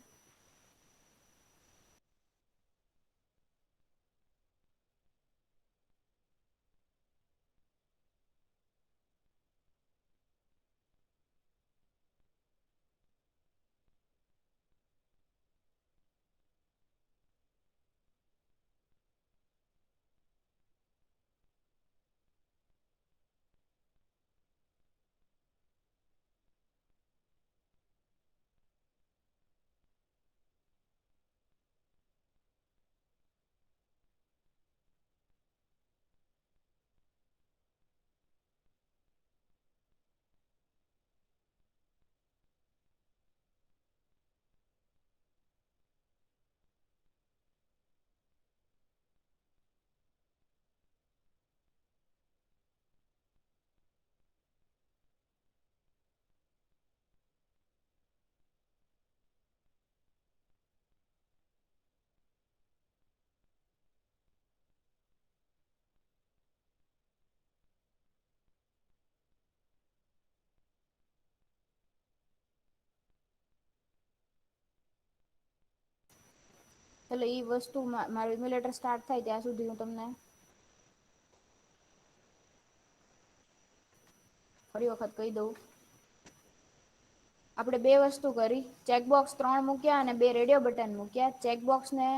એટલે એ વસ્તુ મારું ઇમ્યુલેટર સ્ટાર્ટ થાય ત્યાં સુધી હું તમને ફરી વખત કહી દઉં. આપણે બે વસ્તુ કરી, ચેકબોક્સ 3 મૂક્યા અને 2 રેડિયો બટન મૂક્યા. ચેકબોક્સને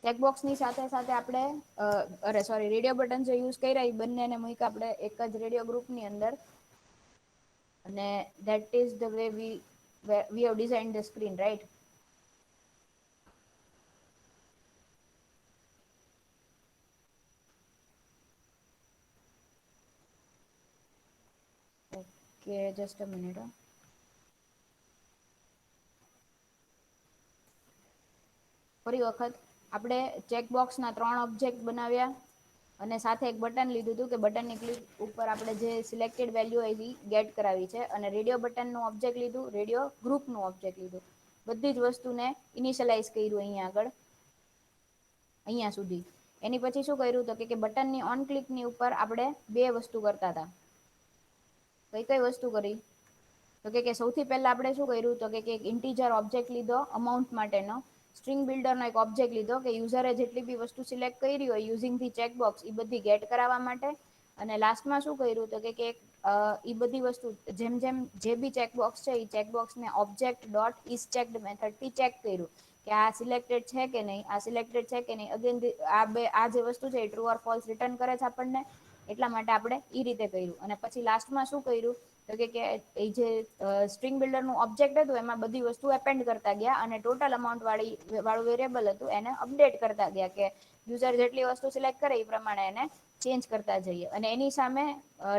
ચેકબોક્સની સાથે સાથે આપણે રેડિયો બટન જે યુઝ કર્યા એ બંનેને મૂક્યા આપણે એક જ રેડિયો ગ્રુપની અંદર. અને that is the way we have design the screen, right? Okay, just a minute. ફરી વખત આપણે ચેકબોક્સના 3 ઓબ્જેક્ટ બનાવ્યા અને સાથે એક બટન લીધું હતું કે બટનની ક્લિક ઉપર આપણે જે સિલેક્ટેડ વેલ્યુ એવી ગેટ કરાવી છે. અને રેડિયો બટનનું ઓબ્જેક્ટ લીધું, રેડિયો ગ્રુપનું ઓબ્જેક્ટ લીધું. બધી જ વસ્તુને ઇનિશિયલાઈઝ કર્યું અહીંયા આગળ, અહીંયા સુધી. એની પછી શું કર્યું તો કે બટનની ઓન ક્લિકની ઉપર આપણે બે વસ્તુ કરતા હતા. કઈ કઈ વસ્તુ કરી? તો કે સૌથી પહેલા આપણે શું કર્યું તો કે એક ઇન્ટીજર ઓબ્જેક્ટ લીધો અમાઉન્ટ માટેનો. સ્ટ્રિંગ બિલ્ડરનો એક ઓબ્જેક્ટ લીધો કે યુઝરે જેટલી બી વસ્તુ સિલેક્ટ કરી હોય યુઝિંગ ધી ચેકબોક્સ એ બધી ગેટ કરાવવા માટે. અને લાસ્ટમાં શું કર્યું તો કે એ બધી વસ્તુ જેમ જેમ જે બી ચેકબોક્સ છે એ ચેકબોક્સને ઓબ્જેક્ટ ડોટ ઇસ ચેકડ મેથડથી ચેક કર્યું કે આ સિલેક્ટેડ છે કે નહીં, આ સિલેક્ટેડ છે કે નહીં. અગેન આ જે વસ્તુ છે એ ટ્રુ ઓર ફોલ્સ રિટર્ન કરે છે આપણને, એટલા માટે આપણે એ રીતે કર્યું. અને પછી લાસ્ટમાં શું કર્યું તો કે એ જે સ્ટ્રિંગ બિલ્ડરનું ઓબ્જેક્ટ હતું એમાં બધી વસ્તુ એપેન્ડ કરતા ગયા અને ટોટલ અમાઉન્ટ વાળું વેરિયેબલ હતું એને અપડેટ કરતા ગયા કે યુઝર જેટલી વસ્તુ સિલેક્ટ કરે એ પ્રમાણે એને ચેન્જ કરતા જઈએ. અને એની સામે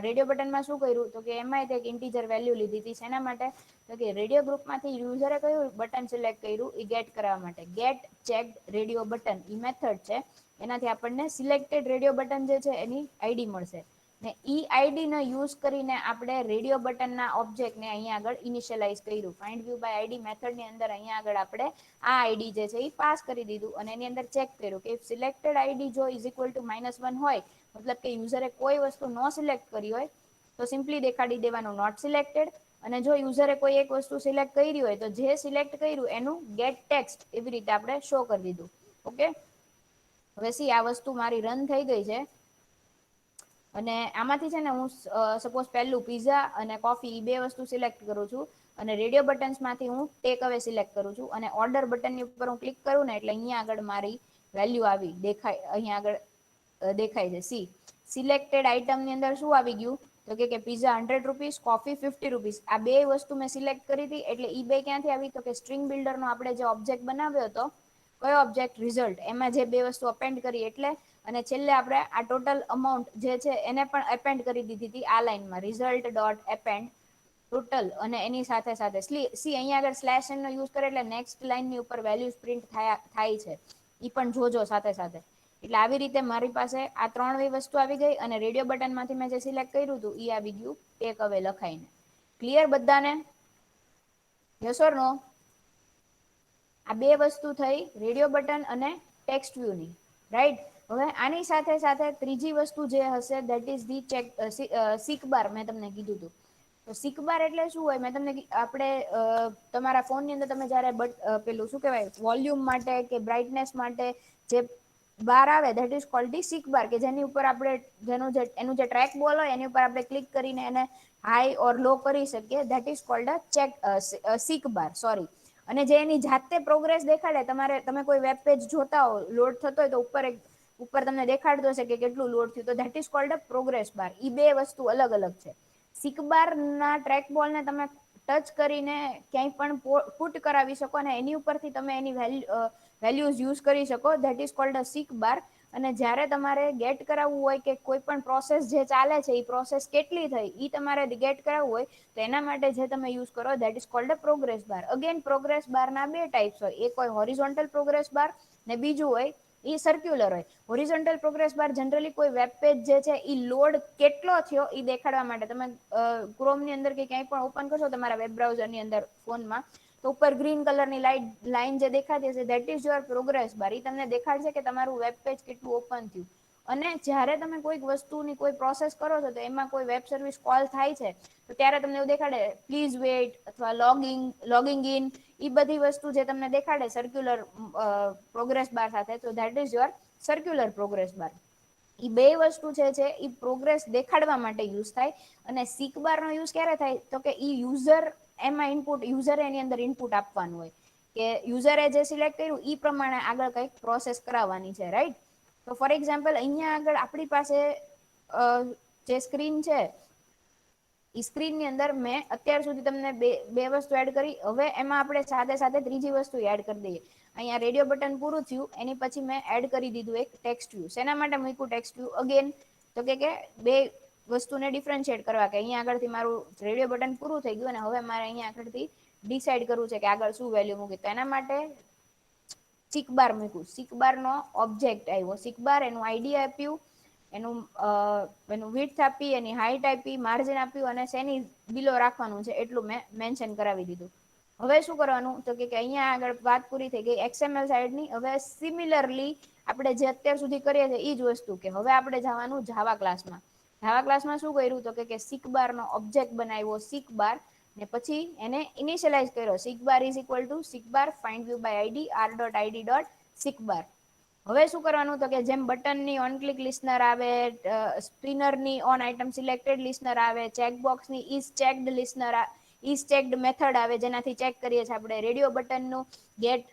રેડિયો બટનમાં શું કર્યું તો કે એમાં એક ઇન્ટીજર વેલ્યુ લીધી હતી. શેના માટે? તો કે રેડિયો ગ્રુપમાંથી યુઝરે કયું બટન સિલેક્ટ કર્યું એ ગેટ કરવા માટે. ગેટ ચેક્ડ રેડિયો બટન એ મેથડ છે. એનાથી આપણને સિલેક્ટેડ રેડિયો બટન જે છે એની આઈડી મળશે. ને ઈ આઈડીનો યુઝ કરીને આપણે રેડિયો બટનના ઓબ્જેક્ટને અહીંયા આગળ ઇનિશિયલાઇઝ કર્યું. ફાઇન્ડ વ્યૂ બાય આઈડી મેથડની અંદર અહીંયા આગળ આપણે આ આઈડી જે છે એ પાસ કરી દીધું અને એની અંદર ચેક કર્યું કે સિલેક્ટેડ આઈડી જો ઇઝ ઇક્વલ ટુ -1 હોય, મતલબ કે યુઝરે કોઈ વસ્તુ ન સિલેક્ટ કરી હોય તો સિમ્પલી દેખાડી દેવાનું નોટ સિલેક્ટેડ. અને જો યુઝરે કોઈ એક વસ્તુ સિલેક્ટ કરી હોય તો જે સિલેક્ટ કર્યું એનું ગેટ ટેક્સ્ટ એવી રીતે આપણે શો કરી દીધું. ઓકે, હવે સી આ વસ્તુ મારી રન થઈ ગઈ છે. અને આમાંથી છે ને હું સપોઝ પહેલું પીઝા અને કોફી બે વસ્તુ સિલેક્ટ કરું છું. અને રેડિયો બટન્સમાંથી હું ટેક અવે સિલેક્ટ કરું છું. અને ઓર્ડર બટનની ઉપર હું ક્લિક કરું ને એટલે અહીંયા આગળ મારી વેલ્યુ આવી દેખાય, અહીંયા આગળ દેખાય છે. સી સિલેક્ટેડ આઈટમની અંદર શું આવી ગયું તો કે પીઝા 100 રૂપીસ, કોફી 50 રૂપીસ. આ બે વસ્તુ મેં સિલેક્ટ કરી હતી એટલે ઈ બે ક્યાંથી આવી તો કે સ્ટ્રિંગ બિલ્ડરનો આપણે જે ઓબ્જેક્ટ બનાવ્યો હતો, કયો ઓબ્જેક્ટ? રિઝલ્ટ. એમાં જે બે વસ્તુ અપેન્ડ કરી એટલે. અને છેલ્લે આપણે આ ટોટલ અમાઉન્ટ જે છે એને પણ એપેન્ડ કરી દીધી હતી આ લાઈનમાં, રિઝલ્ટ ડોટ એપેન્ડ ટોટલ. અને એની સાથે સાથે સી અહીંયા આગળ સ્લેશ એન નો યુઝ કરે એટલે નેક્સ્ટ લાઈનની ઉપર વેલ્યુઝ પ્રિન્ટ થાય છે. ઈ પણ જોજો સાથે સાથે. એટલે આવી રીતે મારી પાસે આ 3 વસ્તુ આવી ગઈ અને રેડિયો બટનમાંથી મેં જે સિલેક્ટ કર્યું હતું એ આવી ગયું ટેક અવે લખાઈને. ક્લિયર બધાને? યસ ઓર નો? આ બે વસ્તુ થઈ રેડિયો બટન અને ટેક્સ્ટ વ્યૂની, રાઈટ? હવે આની સાથે સાથે ત્રીજી વસ્તુ જે હશે દેટ ઇઝ ધી સીક બાર. મેં તમને કીધું હતું. તો સિકબાર એટલે શું હોય? મેં તમને આપણે તમારા ફોનની અંદર તમે જયારે પેલું શું કેવાય વોલ્યુમ માટે કે બ્રાઈટનેસ માટે જે બાર આવે ધેટ ઇઝ કોલ્ડ ધી સિક બાર. કે જેની ઉપર આપણે એનું જે ટ્રેક બોલ હોય એની ઉપર આપણે ક્લિક કરીને એને હાઈ ઓર લો કરી શકીએ. That is called a seek bar, sorry. અને જે એની જાતે પ્રોગ્રેસ દેખાડે, તમે કોઈ વેબ પેજ જોતા હો, લોડ થતો હોય તો ઉપર તમને દેખાડતો હશે કે કેટલું લોડ થયું, તો that is called a progress bar. ઈ બે વસ્તુ અલગ અલગ છે. સિકબાર ના ટ્રેક બોલને તમે ટચ કરીને ક્યાંય પણ પુટ કરાવી શકો અને એની ઉપરથી તમે એની વેલ્યુઝ યુઝ કરી શકો. That is called a seek બાર. અને જ્યારે તમારે ગેટ કરાવવું હોય કે કોઈ પણ પ્રોસેસ જે ચાલે છે એ પ્રોસેસ કેટલી થઈ એ તમારે ગેટ કરાવવું હોય તો એના માટે જે તમે યુઝ કરો that is called a progress bar. Again progress bar ના બે ટાઈપ્સ હોય. એક હોય હોરિઝોન્ટલ પ્રોગ્રેસ બાર ને બીજું હોય એ સર્ક્યુલર હોય. હોરિઝોન્ટલ પ્રોગ્રેસ બાર જનરલી કોઈ વેબ પેજ જે છે એ લોડ કેટલો થયો એ દેખાડવા માટે. તમે ક્રોમની અંદર કે ક્યાંય પણ ઓપન કરશો તમારા વેબ બ્રાઉઝરની અંદર ફોનમાં તો ઉપર ગ્રીન કલરની લાઈન જે દેખાતી હશે that is your progress bar. એ તમને દેખાડશે કે તમારું વેબ પેજ કેટલું ઓપન થયું. અને જ્યારે તમે કોઈક વસ્તુની કોઈ પ્રોસેસ કરો છો તો એમાં કોઈ વેબ સર્વિસ કોલ થાય છે તો ત્યારે તમને એવું દેખાડે પ્લીઝ વેઇટ અથવા લોગિંગ ઇન, એ બધી વસ્તુ જે તમને દેખાડે સર્ક્યુલર પ્રોગ્રેસ બાર સાથે, તો that is your circular progress bar. એ બે વસ્તુ છે એ પ્રોગ્રેસ દેખાડવા માટે યુઝ થાય. અને સિક બાર નો યુઝ ક્યારે થાય તો કે ઈ યુઝર એમાં ઇનપુટ યુઝર એની અંદર ઇનપુટ આપવાનું હોય કે યુઝરે જે સિલેક્ટ કર્યું એ પ્રમાણે આગળ કંઈક પ્રોસેસ કરાવવાની છે, રાઈટ. તો ફોર એક્ઝામ્પલ અહીંયા આગળ આપણી પાસે જે સ્ક્રીન છે એ સ્ક્રીન ની અંદર મેં અત્યાર સુધી તમને બે વસ્તુ એડ કરી, હવે એમાં આપણે સાથે સાથે ત્રીજી વસ્તુ એડ કરી દઈએ. અહીંયા રેડિયો બટન પૂરું થયું એની પછી મેં એડ કરી દીધું એક ટેક્સ્ટ વ્યૂ. શેના માટે મૂક્યું ટેક્સ્ટ વ્યૂ અગેન તો કે બે વસ્તુને ડિફરન્શિએટ કરવા કે અહીંયા આગળથી મારું રેડિયો બટન પૂરું થઈ ગયું અને હવે મારે અહીંયા આગળથી ડિસાઈડ કરવું છે કે આગળ શું વેલ્યુ મૂકી. તો એના માટે સિક બાર મૂક્યું. સિક બાર નો ઓબ્જેક્ટ આવ્યો, સિક બાર એનું આઈડી આપ્યું, એનું વિડ્થ આપી, એની હાઈટ આપી, માર્જિન આપ્યું અને શેની બિલો રાખવાનું છે એટલું મેં મેન્શન કરાવી દીધું. હવે શું કરવાનું તો કે અહીંયા આગળ વાત પૂરી થઈ ગઈ XML સાઈડની. હવે સિમિલરલી આપણે જે અત્યાર સુધી કરીએ છીએ એ જ વસ્તુ કે હવે આપણે જવાનું જાવા ક્લાસમાં. જાવા ક્લાસમાં શું કર્યું તો કે સિક બાર નો ઓબ્જેક્ટ બનાવ્યો સિક બાર ને પછી એને ઇનિશિયલાઇઝ કર્યો seek bar is equal to seek bar find view by ID R dot ID dot seek bar. હવે શું કરવાનું તો કે જેમ બટનની ઓન ક્લિક લિસ્નર આવે, સ્પિનરની ઓન આઇટમ સિલેક્ટેડ લિસ્નર આવે, ચેકબોક્સની is checked listener is checked method આવે જેનાથી ચેક કરીએ છીએ આપણે, રેડિયો બટનનું get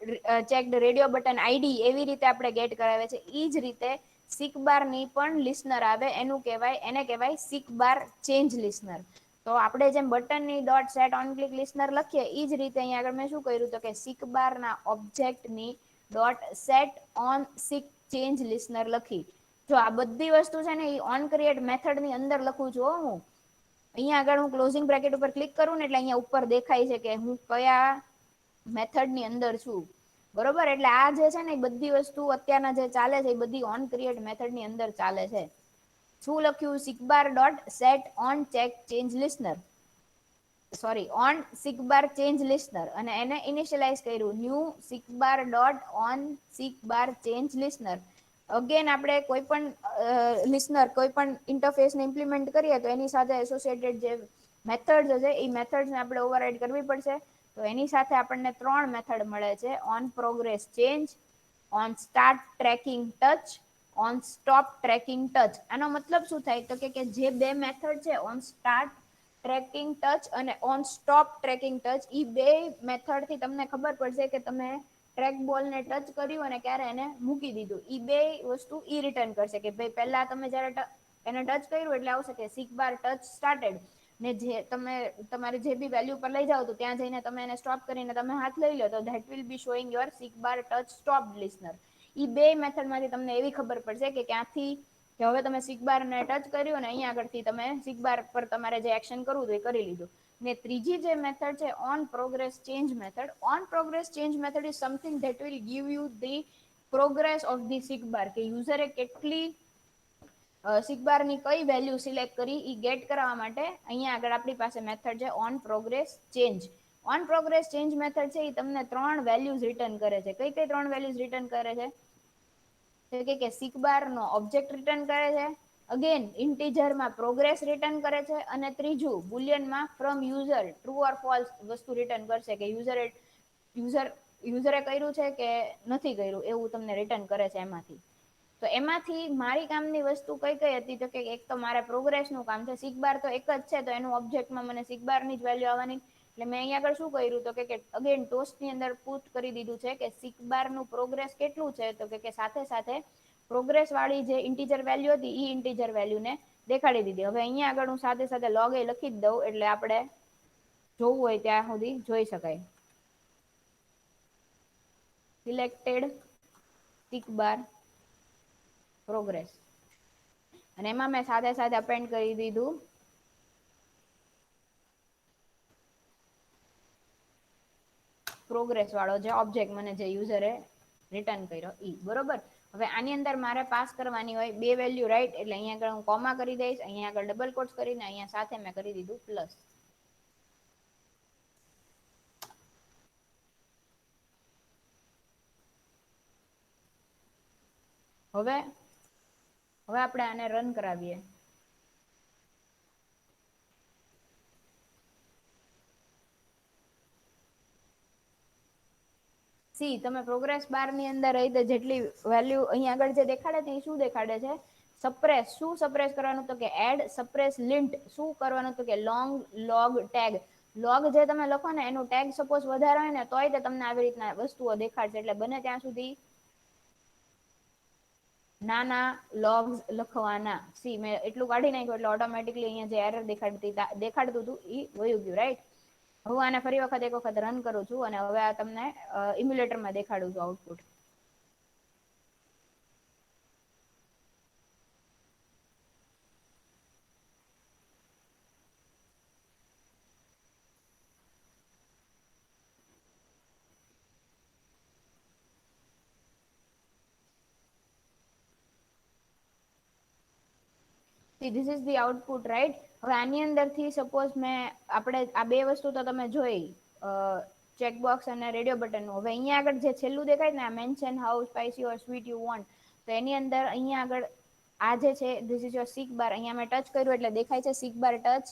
checked radio button ID એવી રીતે આપણે ગેટ કરાવે છે. એ જ રીતે સિક બાર ની પણ લિસ્નર આવે એને કહેવાય સિક બાર ચેન્જ લિસ્નર. તો આપણે જેમ બટનની ડોટ સેટ ઓન ક્લિક લિસ્નર લખીએ એ જ રીતે અહીંયા આગળ મેં શું કર્યું તો કે સિક બાર ના ઓબ્જેક્ટની dot set on seek change listener લખી. જો આ બધી વસ્તુ છે ને એ ઓન ક્રિએટ મેથડ ની અંદર લખું છું હું. અહીંયા આગળ હું ક્લોઝિંગ બ્રેકેટ ઉપર ક્લિક કરું ને એટલે અહીંયા ઉપર દેખાય છે કે હું કયા મેથડ ની અંદર છું. બરોબર, એટલે આ જે છે ને એ બધી વસ્તુ અત્યારના જે ચાલે છે એ બધી ઓન ક્રિએટ મેથડ ની અંદર ચાલે છે. શું લખ્યું seek bar dot set on check change listener, sorry on seek bar change listener, અને એને ઇનિશિયલાઇઝ કર્યું new seek bar dot on seek bar change listener. Again આપણે કોઈ પણ લિસનર કોઈ પણ ઇન્ટરફેસને ઇમ્પ્લિમેન્ટ કરીએ તો એની સાથે એસોસિએટેડ જે મેથડ છે એ મેથડને આપણે ઓવરરાઈડ કરવી પડશે. તો એની સાથે આપણને ત્રણ મેથડ મળે છે, on progress change, on start tracking touch, on stop tracking touch. આનો મતલબ શું થાય તો કે જે બે મેથડ છે ઓન સ્ટાર્ટ ટ્રેકિંગ ટચ અને ઓન સ્ટોપ ટ્રેકિંગ ટચ, ઈ બે મેથડ થી તમને ખબર પડશે કે તમે ટ્રેક બોલ ને ટચ કર્યું અને ક્યારે એને મૂકી દીધું. ઈ બે વસ્તુ ઈ રિટર્ન કરશે કે ભાઈ પહેલા તમે જયારે એને ટચ કર્યું એટલે આવશે કે સિક બાર ટચ સ્ટાર્ટેડ, ને જે તમે તમારે જે બી વેલ્યુ પર લઈ જાવ તો ત્યાં જઈને તમે એને સ્ટોપ કરીને તમે હાથ લઈ લો તો that will be showing your seek bar touch stop listener. ઈ બે મેથડ માંથી તમને એવી ખબર પડશે કે ક્યાંથી કે હવે તમે સિકબાર ને ટચ કર્યું અને અહીંયા આગળથી તમે સિકબાર પર તમારે જે એક્શન કરવું હતું એ કરી લીધું. ને ત્રીજી જે મેથડ છે on progress change method. On progress change method is something that will give you the progress of the seek bar, કે યુઝરે કેટલી સિકબાર ની કઈ વેલ્યુ સિલેક્ટ કરી એ ગેટ કરવા માટે અહીંયા આગળ આપણી પાસે મેથડ છે on progress change. On progress change method છે એ તમને ત્રણ વેલ્યુઝ રિટર્ન કરે છે. કઈ કઈ ત્રણ વેલ્યુઝ રિટર્ન કરે છે તો કે સિકબાર નો ઓબ્જેક્ટ રિટર્ન કરે છે, અગેન ઇન્ટીજરમાં પ્રોગ્રેસ રિટર્ન કરે છે, અને ત્રીજું બુલિયનમાં from user true or false વસ્તુ રિટર્ન કરશે કે યુઝરે કર્યું છે કે નથી કર્યું એવું તમને રિટર્ન કરે છે એમાંથી. તો એમાંથી મારી કામની વસ્તુ કઈ કઈ હતી તો કે એક તો મારે પ્રોગ્રેસ નું કામ છે. સિકબાર તો એક જ છે તો એનું ઓબ્જેક્ટમાં મને સિકબાર ની જ વેલ્યુ આવવાની. એટલે મેં અહીંયા આગળ શું કર્યું તો કે અગેન ટોસ્ટ ની અંદર પુટ કરી દીધું છે કે સિકબાર નું પ્રોગ્રેસ કેટલું છે તો કે સાથે સાથે પ્રોગ્રેસ વાળી જે ઇન્ટીજર વેલ્યુ હતી ઈ ઇન્ટીજર વેલ્યુ ને દેખાડી દીધી. હવે અહીંયા આગળ હું સાથે સાથે લોગ એ લખી જ દઉં એટલે આપણે જોવું હોય ત્યાં સુધી જોઈ શકાય. સિલેક્ટેડ સિક બાર પ્રોગ્રેસ, અને એમાં મેં સાથે સાથે અપેન્ડ કરી દીધું પ્રોગ્રેસ વાળો જે ઓબ્જેક્ટ મને જે યુઝરે રિટર્ન કર્યો ઈ. બરોબર, હવે આની અંદર મારે પાસ કરવાની હોય બે વેલ્યુ, રાઈટ. એટલે અહીંયા આગળ હું કોમા કરી દઈશ, અહીંયા આગળ ડબલ કોટ્સ કરીને અહીંયા સાથે મેં કરી દીધું પ્લસ. હવે હવે આપણે આને રન કરાવીએ. સી તમે પ્રોગ્રેસ બાર ની અંદર રહી તો જેટલી વેલ્યુ અહીં આગળ જે દેખાડે છે એ શું દેખાડે છે? સપ્રેસ. શું સપ્રેસ કરવાનું? તો કે એડ સપ્રેસ લિન્ટ. શું કરવાનું? તો કે લોંગ લોગ ટેગ. લોગ જે તમે લખો ને એનું ટેગ સપોઝ વધારે હોય ને તોય તે તમને આવી રીતના વસ્તુઓ દેખાડશે. એટલે બને ત્યાં સુધી નાના લોગ્સ લખવાના. સી મેં એટલું કાઢી નાખ્યું એટલે ઓટોમેટિકલી અહીંયા જે એરર દેખાડતું હતું એ વયું ગયું, રાઈટ? હું આને ફરી વખત એક વખત રન કરું છું અને હવે આ તમને ઇમ્યુલેટરમાં દેખાડું છું output. This is the output, right? હવે આની અંદરથી સપોઝ આપણે આ બે વસ્તુ તો તમે જોઈ, ચેકબોક્સ અને રેડિયો બટનનું. હવે અહીંયા આગળ જે છેલ્લું દેખાય ને, આ mention how spicy or sweet you want, તો એની અંદર અહીંયા આગળ આ જે છે this is your seek bar. અહીંયા મેં ટચ કર્યું એટલે દેખાય છે સીક બાર ટચ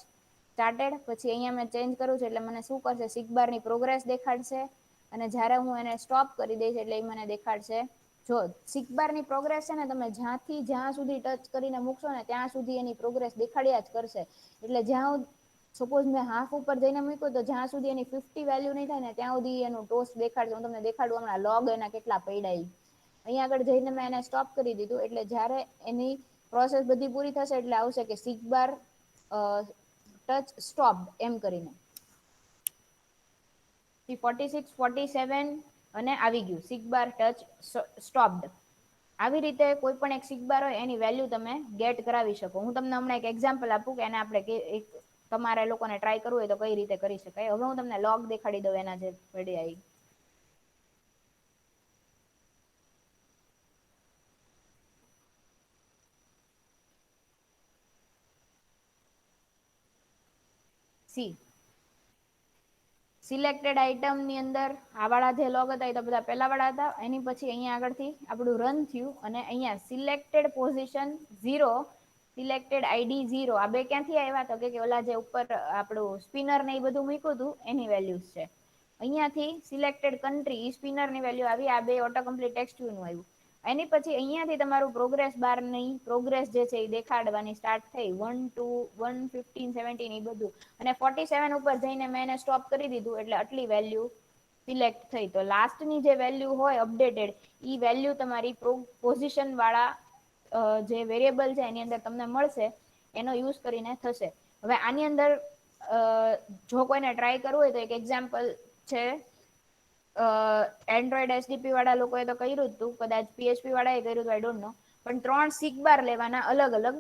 સ્ટાર્ટેડ. પછી અહીંયા મેં ચેન્જ કરું છું એટલે મને શું કરશે? સીક બારની પ્રોગ્રેસ દેખાડશે. અને જ્યારે હું એને સ્ટોપ કરી દઈશ એટલે એ મને દેખાડશે. જો સીક બારની પ્રોગ્રેસ છે ને, તમે જ્યાંથી જ્યાં સુધી ટચ કરીને મૂકશો ને ત્યાં સુધી એની પ્રોગ્રેસ દેખાડ્યા જ કરશે. એટલે જ્યાં સપોઝ મેં હાફ ઉપર જઈને મૂક્યું તો જ્યાં સુધી એની 50 વેલ્યુ નહીં થાય ને ત્યાં સુધી એનું ટોસ દેખાડશે. હું તમને દેખાડું હમણાં લોગ એના કેટલા પડ્યા. અહીંયા આગળ જઈને મેં એને સ્ટોપ કરી દીધું એટલે જ્યારે એની પ્રોસેસ બધી પૂરી થશે એટલે આવશે કે સીક બાર ટચ સ્ટોપ એમ કરીને 46 47 અને આવી ગયું સીક બાર ટચ સ્ટોપ્ડ. આવી રીતે કોઈ પણ એક સીક બાર હોય એની વેલ્યુ તમે ગેટ કરાવી શકો. હું તમને હમણાં એક એક્ઝામ્પલ આપું કે એને આપણે તમારે લોકોને ટ્રાય કરવું હોય તો કઈ રીતે કરી શકાય. હવે હું તમને લોગ દેખાડી દઉં એના જે પડ્યા. સી સિલેક્ટેડ આઇટમ ની અંદર આ વાળા જે લોગ હતા એ તો બધા પેલા વાળા હતા. એની પછી અહીંયા આગળથી આપણું રન થયું અને અહીંયા સિલેક્ટેડ પોઝિશન 0, સિલેક્ટેડ આઈડી 0. આ બે ક્યાંથી આવ્યા? તો કે ઓલા જે ઉપર આપણું સ્પિનર ને એ બધું મૂક્યું હતું એની વેલ્યુઝ છે. અહીંયાથી સિલેક્ટેડ કન્ટ્રી સ્પિનર ની વેલ્યુ આવી. આ બે ઓટો કમ્પ્લીટ ટેક્સ્ટ નું આવ્યું. એની પછી અહીંયાથી તમારું પ્રોગ્રેસ બાર ની પ્રોગ્રેસ જે છે એ દેખાડવાની સ્ટાર્ટ થઈ. 1 2 1 15 17 એ બધું. અને 47 ઉપર જઈને મેં એને સ્ટોપ કરી દીધું એટલે આટલી વેલ્યુ સિલેક્ટ થઈ. તો લાસ્ટની જે વેલ્યુ હોય અપડેટેડ ઈ વેલ્યુ તમારી પોઝિશન વાળા જે વેરિયેબલ છે એની અંદર તમને મળશે. એનો યુઝ કરીને થશે. હવે આની અંદર જો કોઈને ટ્રાય કરવું હોય તો એક એક્ઝામ્પલ છે. એન્ડ્રોઈડ એસડીપી વાળા લોકોએ તો કર્યું જ હતું, કદાચ પીએચપી વાળાએ કર્યું હતું, આઈ ડોન્ટ નો. પણ 3 સીક બાર લેવાના અલગ અલગ.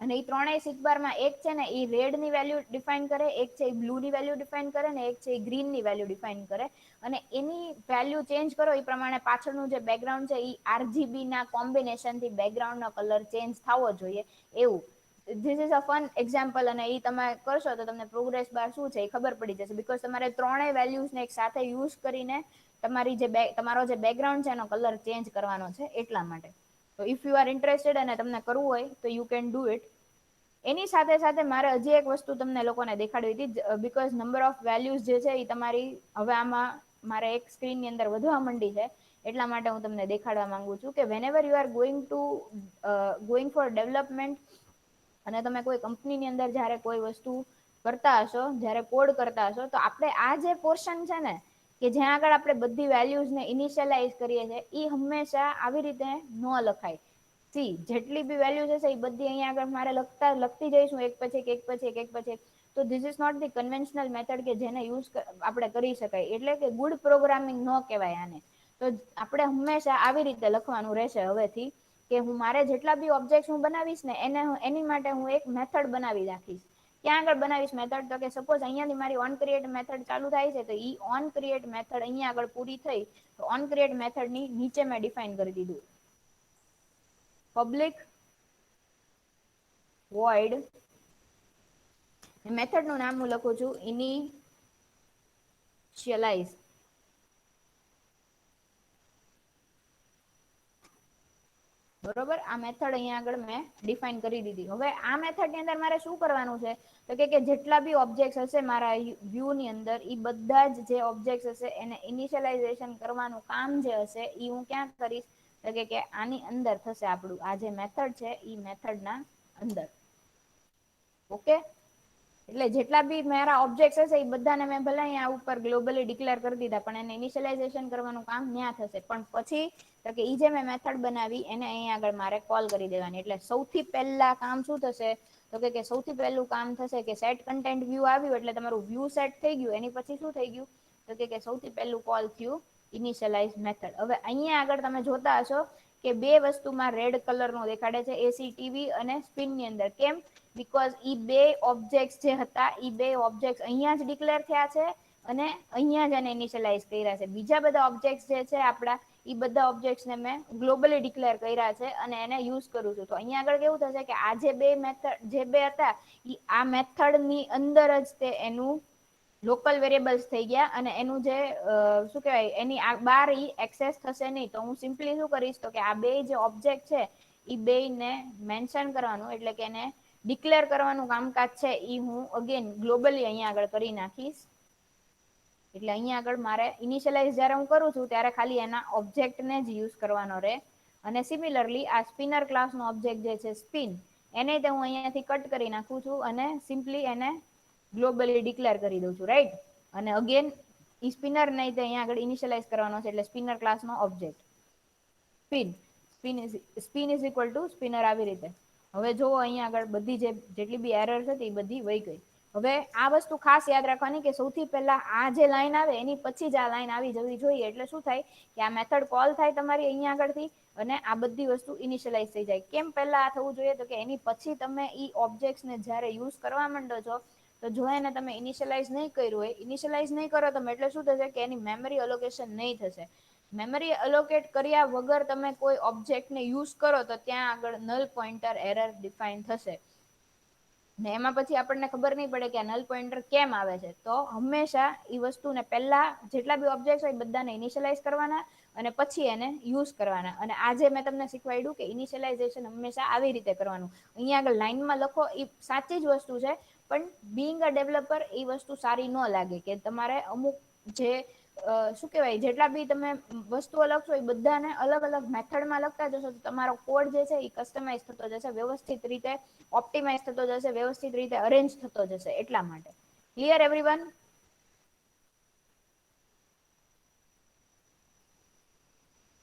અને એ ત્રણેય સીક બારમાં એક છે ને એ રેડ ની વેલ્યુ ડિફાઈન કરે, એક છે એ બ્લુ ની વેલ્યુ ડિફાઈન કરે ને એક છે એ ગ્રીન ની વેલ્યુ ડિફાઈન કરે. અને એની વેલ્યુ ચેન્જ કરો એ પ્રમાણે પાછળનું જે બેકગ્રાઉન્ડ છે એ આરજીબી ના કોમ્બિનેશન થી બેકગ્રાઉન્ડ નો કલર ચેન્જ થવો જોઈએ એવું. This is a fun example. અને એ તમે કરશો તો તમને પ્રોગ્રેસ બાર શું છે એ ખબર પડી જશે. બીકોઝ તમારે ત્રણેય વેલ્યુઝને એક સાથે યુઝ કરીને તમારો જે બેકગ્રાઉન્ડ છે એનો કલર ચેન્જ કરવાનો છે એટલા માટે. તો ઇફ યુ આર ઇન્ટરેસ્ટેડ અને તમને કરવું હોય તો યુ કેન ડુ ઇટ. એની સાથે સાથે મારે હજી એક વસ્તુ તમને લોકોને દેખાડવી હતી. બીકોઝ નંબર ઓફ વેલ્યુઝ જે છે એ તમારી હવે આમાં મારે એક સ્ક્રીન ની અંદર વધવા માંડી છે. એટલા માટે હું તમને દેખાડવા માંગુ છું કે whenever you are going for development અને તમે કોઈ કંપનીની અંદર જયારે કોઈ વસ્તુ કરતા હશો, જયારે કોડ કરતા હશો, તો આપણે આ જે પોર્શન છે ને કે જ્યાં આગળ આપણે બધી વેલ્યુઝને ઇનિશિયલાઈઝ કરીએ છીએ એ હંમેશા આવી રીતે ન લખાય. સી જેટલી બી વેલ્યુ હશે એ બધી અહીંયા આગળ મારે લખતી જઈશું એક પછી એક પછી એક પછી એક. તો this is not the conventional method કે જેને યુઝ આપણે કરી શકાય. એટલે કે ગુડ પ્રોગ્રામિંગ ન કહેવાય આને. તો આપણે હંમેશા આવી રીતે લખવાનું રહેશે હવેથી. કે હું મારે જેટલા બી ઓબ્જેક્ટ હું બનાવીશ ને એની માટે હું એક મેથડ બનાવી રાખીશ. ક્યાં આગળ બનાવીશ મેથડ? તો કે સપોઝ અહીંયાથી મારી ઓન ક્રિએટ મેથડ ચાલુ થાય છે તો ઓન ક્રિએટ મેથડ અહીંયા આગળ પૂરી થઈ તો ઓન ક્રિએટ મેથડ ની નીચે મેં ડિફાઈન કરી દીધું પબ્લિક વોઈડ મેથડ નું નામ હું લખું છું ઇનિશિયલાઇઝ. બરોબર, આ મેથડ અહીંયા આગળ મેં ડિફાઇન કરી દીધી. હવે આ મેથડની અંદર મારે શું કરવાનું છે, તો કે જેટલા બી ઓબ્જેક્ટ હશે મારા વ્યૂ ની અંદર, એ બધા જ જે ઓબ્જેક્ટ હશે એને ઇનિશિયલાઇઝેશન કરવાનું કામ જે હશે એ હું ક્યાં કરીશ, તો કે આની અંદર થશે. આપણું આ જે મેથડ છે એ મેથડ ના અંદર. ઓકે, એટલે જેટલા બી મારા ઓબ્જેક્ટ હશે એ બધાને મેં ભલે અહીંયા ઉપર ગ્લોબલી ડિક્લેર કરી દીધા, પણ એને ઇનિશિયલાઇઝેશન કરવાનું કામ ત્યાં થશે. પણ પછી તો કે ઈ જે મેં મેથડ બનાવી એને અહીંયા આગળ મારે કોલ કરી દેવાની. એટલે સૌથી પહેલા કામ શું થશે, તો કે સૌથી પહેલું કામ થશે કે સેટ કન્ટેન્ટ વ્યૂ આવ્યું એટલે તમારું વ્યૂ સેટ થઈ ગયું. એની પછી શું થઈ ગયું, તો કે સૌથી પહેલું કોલ થયું ઇનિશિયલાઇઝ મેથડ. હવે અહીંયા આગળ તમે જોતા હશો કે બે વસ્તુમાં રેડ કલર નો દેખાડે છે, એસી ટીવી અને સ્પિન ની અંદર. કેમ? બીકોઝ ઈ બે ઓબ્જેક્ટ જે હતા એ બે ઓબ્જેક્ટ અહીંયા જ ડિક્લેર થયા છે અને અહીંયા જ એને ઇનિશિયલાઇઝ કર્યા છે. બીજા બધા ઓબ્જેક્ટ જે છે આપડા, એ બધા ઓબ્જેક્ટ્સને મેં ગ્લોબલી ડિક્લેર કર્યા છે અને એને યુઝ કરું છું. તો અહીંયા આગળ કેવું થશે કે આ જે બે મેથડ જે બે હતા એ આ મેથડ ની અંદર જ તે એનું લોકલ વેરિયેબલ્સ થઈ ગયા અને એનું જે શું કહેવાય એની બાર ઈ એક્સેસ થશે નહીં. તો હું સિમ્પલી શું કરીશ, તો કે આ બે જે ઓબ્જેક્ટ છે એ બે ને મેન્શન કરવાનું, એટલે કે એને ડિક્લેર કરવાનું કામકાજ છે એ હું અગેન ગ્લોબલી અહીંયા આગળ કરી નાખીશ. એટલે અહીંયા આગળ મારે ઇનિશિયલાઇઝ જ્યારે હું કરું છું ત્યારે ખાલી એના ઓબ્જેક્ટને જ યુઝ કરવાનો રહે. અને સિમિલરલી આ સ્પિનર ક્લાસનો ઓબ્જેક્ટ જે છે સ્પિન, એને તો હું અહીંયાથી કટ કરી નાખું છું અને સિમ્પલી એને ગ્લોબલી ડિક્લેર કરી દઉં છું, રાઈટ. અને અગેન ઈ સ્પિનર નહીં તો અહીંયા આગળ ઇનિશિયલાઇઝ કરવાનો છે, એટલે સ્પિનર ક્લાસનો object spin spin is equal to spinner. આવી રીતે હવે જો અહીંયા આગળ બધી જેટલી બી એરર હતી એ બધી વહી ગઈ. હવે આ વસ્તુ ખાસ યાદ રાખવાની કે સૌથી પહેલા આ જે લાઈન આવે એની પછી જ આ લાઈન આવી જવી જોઈએ. એટલે શું થાય કે આ મેથડ કોલ થાય તમારી અહીંયા આગળથી અને આ બધી વસ્તુ ઇનિશિયલાઇઝ થઈ જાય. કેમ પહેલા આ થવું જોઈએ, તો કે એની પછી તમે ઈ ઓબ્જેક્ટ્સને જ્યારે યુઝ કરવા માંડો છો તો જો એને તમે ઇનિશિયલાઇઝ નહીં કર્યું હોય, ઇનિશિયલાઇઝ નહીં કરો તમે, એટલે શું થશે કે એની મેમરી અલોકેશન નહીં થશે. મેમરી અલોકેટ કર્યા વગર તમે કોઈ ઓબ્જેક્ટને યુઝ કરો તો ત્યાં આગળ નલ પોઇન્ટર એરર ડિફાઈન થશે. ને એમાં પછી આપણને ખબર નહીં પડે કે આ નલ પોઇન્ટર કેમ આવે છે. તો હંમેશા એ વસ્તુને પહેલા જેટલા બી ઓબ્જેક્ટ હોય બધાને ઇનિશિયલાઇઝ કરવાના અને પછી એને યુઝ કરવાના. અને આજે મેં તમને શીખવાડ્યું કે ઇનિશિયલાઇઝેશન હંમેશા આવી રીતે કરવાનું. અહીંયા આગળ લાઈનમાં લખો એ સાચી જ વસ્તુ છે, પણ બિંગ અ ડેવલપર એ વસ્તુ સારી ન લાગે કે તમારે અમુક જે શું કહેવાય જેટલા બી તમે વસ્તુઓ લખશો એ બધાને અલગ અલગ મેથડમાં લખતા જશો તો તમારો કોડ જે છે એ કસ્ટમાઇઝ થતો જશે, વ્યવસ્થિત રીતે ઓપ્ટિમાઇઝ થતો જશે, વ્યવસ્થિત રીતે અરેન્જ થતો જશે. એટલા માટે ક્લિયર એવરીવન?